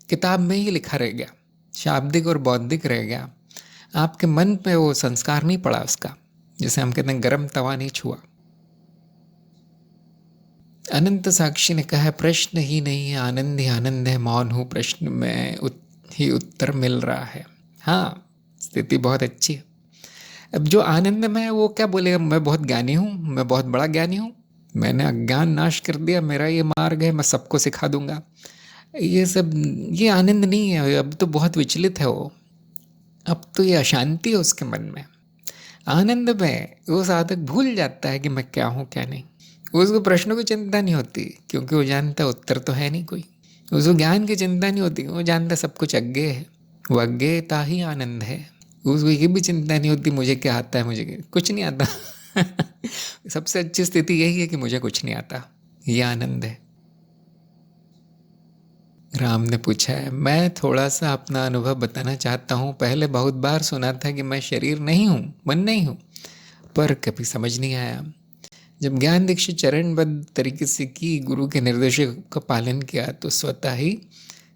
किताब में ही लिखा रह गया, शाब्दिक और बौद्धिक रह गया, आपके मन पे वो संस्कार नहीं पड़ा उसका, जैसे हम कहते हैं गर्म तवा नहीं छुआ। अनंत साक्षी ने कहा है, प्रश्न ही नहीं है, आनंद ही आनंद है, मौन हूँ प्रश्न में ही उत्तर मिल रहा है। हाँ, स्थिति बहुत अच्छी है। अब जो आनंद में है वो क्या बोलेगा, मैं बहुत ज्ञानी हूँ, मैं बहुत बड़ा ज्ञानी हूँ, मैंने अज्ञान नाश कर दिया, मेरा ये मार्ग है, मैं सबको सिखा दूंगा। ये सब, ये आनंद नहीं है। अब तो बहुत विचलित है वो, अब तो ये अशांति है उसके मन में। आनंद में वो साधक भूल जाता है कि मैं क्या हूँ क्या नहीं, उसको प्रश्नों की चिंता नहीं होती, क्योंकि वो जानता है उत्तर तो है नहीं कोई। उसको ज्ञान की चिंता नहीं होती, वो जानता सब कुछ अज्ञेय है, वो अज्ञेयता ही आनंद है। उसको ये भी चिंता नहीं होती मुझे क्या आता है, मुझे कुछ नहीं आता। सबसे अच्छी स्थिति यही है कि मुझे कुछ नहीं आता, ये आनंद है। राम ने पूछा है, मैं थोड़ा सा अपना अनुभव बताना चाहता हूँ। पहले बहुत बार सुना था कि मैं शरीर नहीं हूँ, मन नहीं हूँ, पर कभी समझ नहीं आया। जब ज्ञान दीक्षा चरणबद्ध तरीके से की, गुरु के निर्देशों का पालन किया, तो स्वतः ही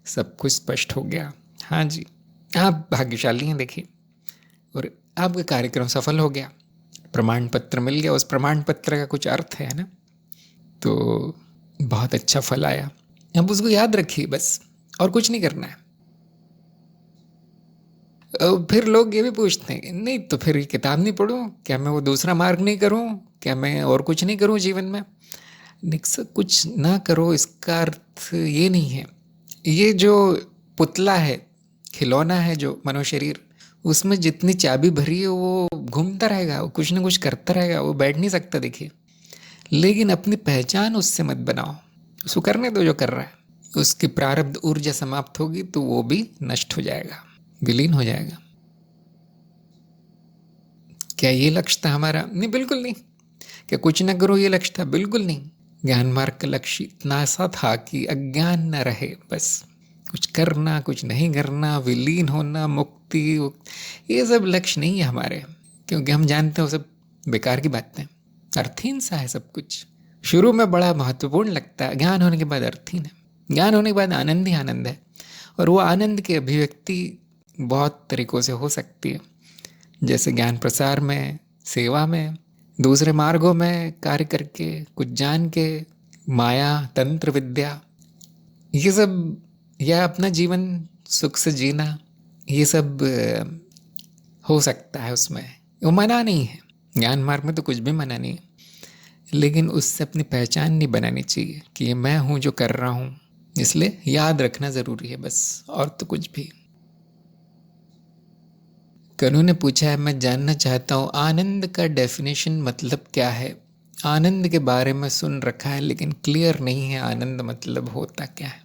सब कुछ स्पष्ट हो गया। हाँ जी, आप भाग्यशाली हैं देखिए, और आपका कार्यक्रम सफल हो गया, प्रमाण पत्र मिल गया। उस प्रमाण पत्र का कुछ अर्थ है ना, तो बहुत अच्छा फल आया। अब उसको याद रखिए बस, और कुछ नहीं करना है। फिर लोग ये भी पूछते हैं, नहीं तो फिर ये किताब नहीं पढ़ूं क्या, मैं वो दूसरा मार्ग नहीं करूं क्या, मैं और कुछ नहीं करूं जीवन में। कुछ ना करो इसका अर्थ ये नहीं है। ये जो पुतला है, खिलौना है जो मनुष्य, उसमें जितनी चाबी भरी है वो घूमता रहेगा, वो कुछ ना कुछ करता रहेगा, वो बैठ नहीं सकता देखिए। लेकिन अपनी पहचान उससे मत बनाओ, उसको करने दो जो कर रहा है। उसकी प्रारब्ध ऊर्जा समाप्त होगी तो वो भी नष्ट हो जाएगा, विलीन हो जाएगा। क्या ये लक्ष्य था हमारा? नहीं, बिल्कुल नहीं। क्या कुछ न करो ये लक्ष्य था? बिल्कुल नहीं। ज्ञान मार्ग का लक्ष्य इतना ऐसा था कि अज्ञान न रहे, बस कुछ करना, कुछ नहीं करना, विलीन होना, मुक्ति, ये सब लक्ष्य नहीं है हमारे, क्योंकि हम जानते हैं वो सब बेकार की बातें, अर्थहीन सा है सब कुछ। शुरू में बड़ा महत्वपूर्ण लगता है, ज्ञान होने के बाद अर्थहीन है। ज्ञान होने के बाद आनंद ही आनंद है, और वो आनंद की अभिव्यक्ति बहुत तरीक़ों से हो सकती है, जैसे ज्ञान प्रसार में, सेवा में, दूसरे मार्गों में कार्य करके, कुछ जान के, माया, तंत्र विद्या, ये सब, या अपना जीवन सुख से जीना, ये सब हो सकता है उसमें। वो मना नहीं है, ज्ञान मार्ग में तो कुछ भी मना नहीं है। लेकिन उससे अपनी पहचान नहीं बनानी चाहिए कि ये मैं हूँ जो कर रहा हूँ। इसलिए याद रखना ज़रूरी है बस, और तो कुछ भी। कनु ने पूछा है, मैं जानना चाहता हूँ आनंद का डेफिनेशन मतलब क्या है। आनंद के बारे में सुन रखा है लेकिन क्लियर नहीं है आनंद मतलब होता क्या है।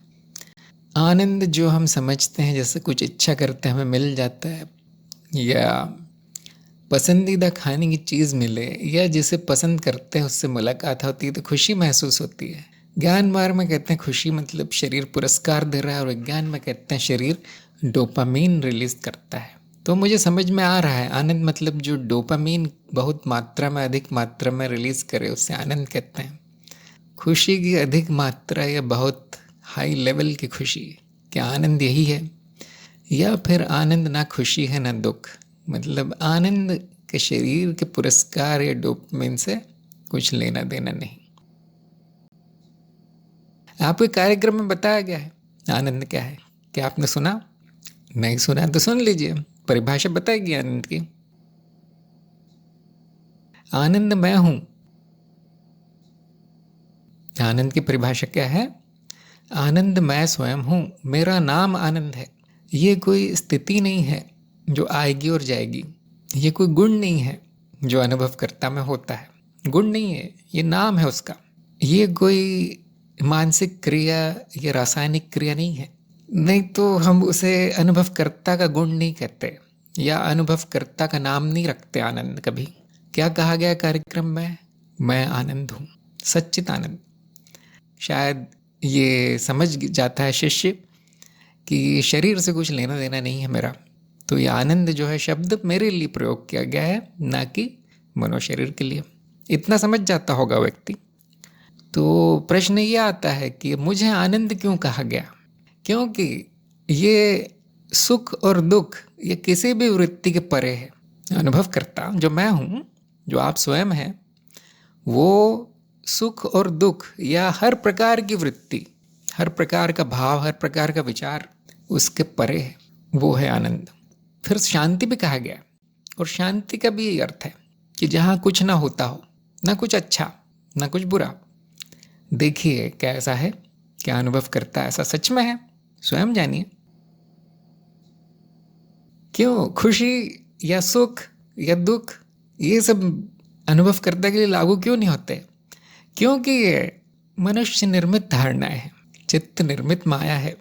आनंद जो हम समझते हैं जैसे कुछ इच्छा करते हैं हमें मिल जाता है, या पसंदीदा खाने की चीज़ मिले, या जिसे पसंद करते हैं उससे मुलाकात होती है तो खुशी महसूस होती है। ज्ञान मार्ग में कहते हैं खुशी मतलब शरीर पुरस्कार दे रहा है, और विज्ञान में कहते हैं शरीर डोपामीन रिलीज करता है। तो मुझे समझ में आ रहा है आनंद मतलब जो डोपामीन बहुत मात्रा में, अधिक मात्रा में रिलीज करे उसे आनंद कहते हैं। खुशी की अधिक मात्रा या बहुत हाई लेवल की खुशी, क्या आनंद यही है? या फिर आनंद ना खुशी है ना दुख, मतलब आनंद के शरीर के पुरस्कार या डोपामिन से कुछ लेना देना नहीं। आपके कार्यक्रम में बताया गया है आनंद क्या है, क्या आपने सुना? नहीं सुना तो सुन लीजिए, परिभाषा बताएगी आनंद की। आनंद मैं हूं। आनंद की परिभाषा क्या है? आनंद मैं स्वयं हूं, मेरा नाम आनंद है। ये कोई स्थिति नहीं है जो आएगी और जाएगी, ये कोई गुण नहीं है जो अनुभवकर्ता में होता है, गुण नहीं है, ये नाम है उसका। ये कोई मानसिक क्रिया या रासायनिक क्रिया नहीं है, नहीं तो हम उसे अनुभवकर्ता का गुण नहीं कहते या अनुभवकर्ता का नाम नहीं रखते आनंद कभी। क्या कहा गया कार्यक्रम में? मैं आनंद हूँ, सच्चित आनंद। शायद ये समझ जाता है शिष्य कि शरीर से कुछ लेना देना नहीं है मेरा, तो ये आनंद जो है शब्द मेरे लिए प्रयोग किया गया है, ना कि मनोशरीर के लिए। इतना समझ जाता होगा व्यक्ति। तो प्रश्न ये आता है कि मुझे आनंद क्यों कहा गया? क्योंकि ये सुख और दुख ये किसी भी वृत्ति के परे है। अनुभव करता जो मैं हूँ, जो आप स्वयं हैं, वो सुख और दुख या हर प्रकार की वृत्ति, हर प्रकार का भाव, हर प्रकार का विचार उसके परे है, वो है आनंद। फिर शांति भी कहा गया, और शांति का भी यही अर्थ है कि जहाँ कुछ ना होता हो, ना कुछ अच्छा ना कुछ बुरा। देखिए कैसा है, क्या अनुभव करता है, ऐसा सच में है, स्वयं जानिए। क्यों खुशी या सुख या दुख ये सब अनुभवकर्ता के लिए लागू क्यों नहीं होते? क्योंकि ये मनुष्य निर्मित धारणाएं हैं, चित्त निर्मित माया है।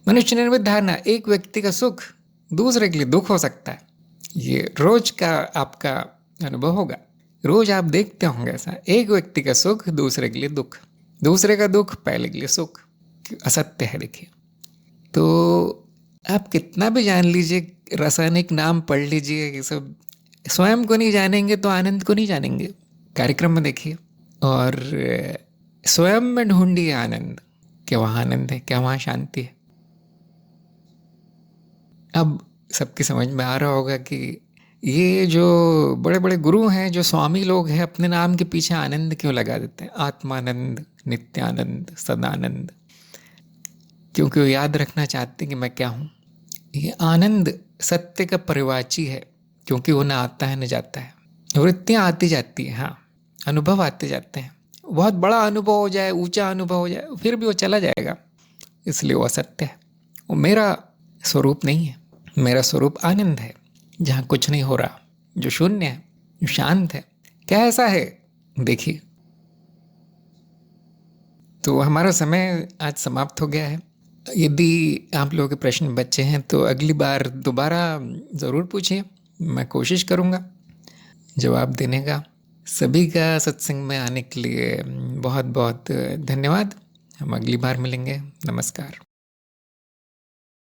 मनुष्य निर्मित धारणा, एक व्यक्ति का सुख दूसरे के लिए दुख हो सकता है। ये रोज का आपका अनुभव होगा, रोज आप देखते होंगे ऐसा, एक व्यक्ति का सुख दूसरे के लिए दुख, दूसरे का दुख पहले के लिए सुख। असत्य है देखिए। तो आप कितना भी जान लीजिए, रासायनिक नाम पढ़ लीजिए, ये सब स्वयं को नहीं जानेंगे तो आनंद को नहीं जानेंगे। कार्यक्रम में देखिए और स्वयं में ढूंढिए आनंद, क्या वहाँ आनंद है, क्या वहाँ शांति है। अब सबकी समझ में आ रहा होगा कि ये जो बड़े बड़े गुरु हैं, जो स्वामी लोग हैं, अपने नाम के पीछे आनंद क्यों लगा देते हैं? आत्मानंद, नित्यानंद, सदानंद, क्योंकि वो याद रखना चाहते हैं कि मैं क्या हूँ। ये आनंद सत्य का परिवाची है, क्योंकि वो ना आता है न जाता है। वृत्तियाँ आती जाती हैं, हाँ, अनुभव आते जाते हैं। बहुत बड़ा अनुभव हो जाए, ऊंचा अनुभव हो जाए, फिर भी वो चला जाएगा, इसलिए वो असत्य है। वो मेरा स्वरूप नहीं है। मेरा स्वरूप आनंद है, जहाँ कुछ नहीं हो रहा, जो शून्य है, जो शांत है। क्या ऐसा है? देखिए। तो हमारा समय आज समाप्त हो गया है। यदि आप लोगों के प्रश्न बचे हैं तो अगली बार दोबारा ज़रूर पूछिए, मैं कोशिश करूँगा जवाब देने का। सभी का सत्संग में आने के लिए बहुत बहुत धन्यवाद। हम अगली बार मिलेंगे। नमस्कार।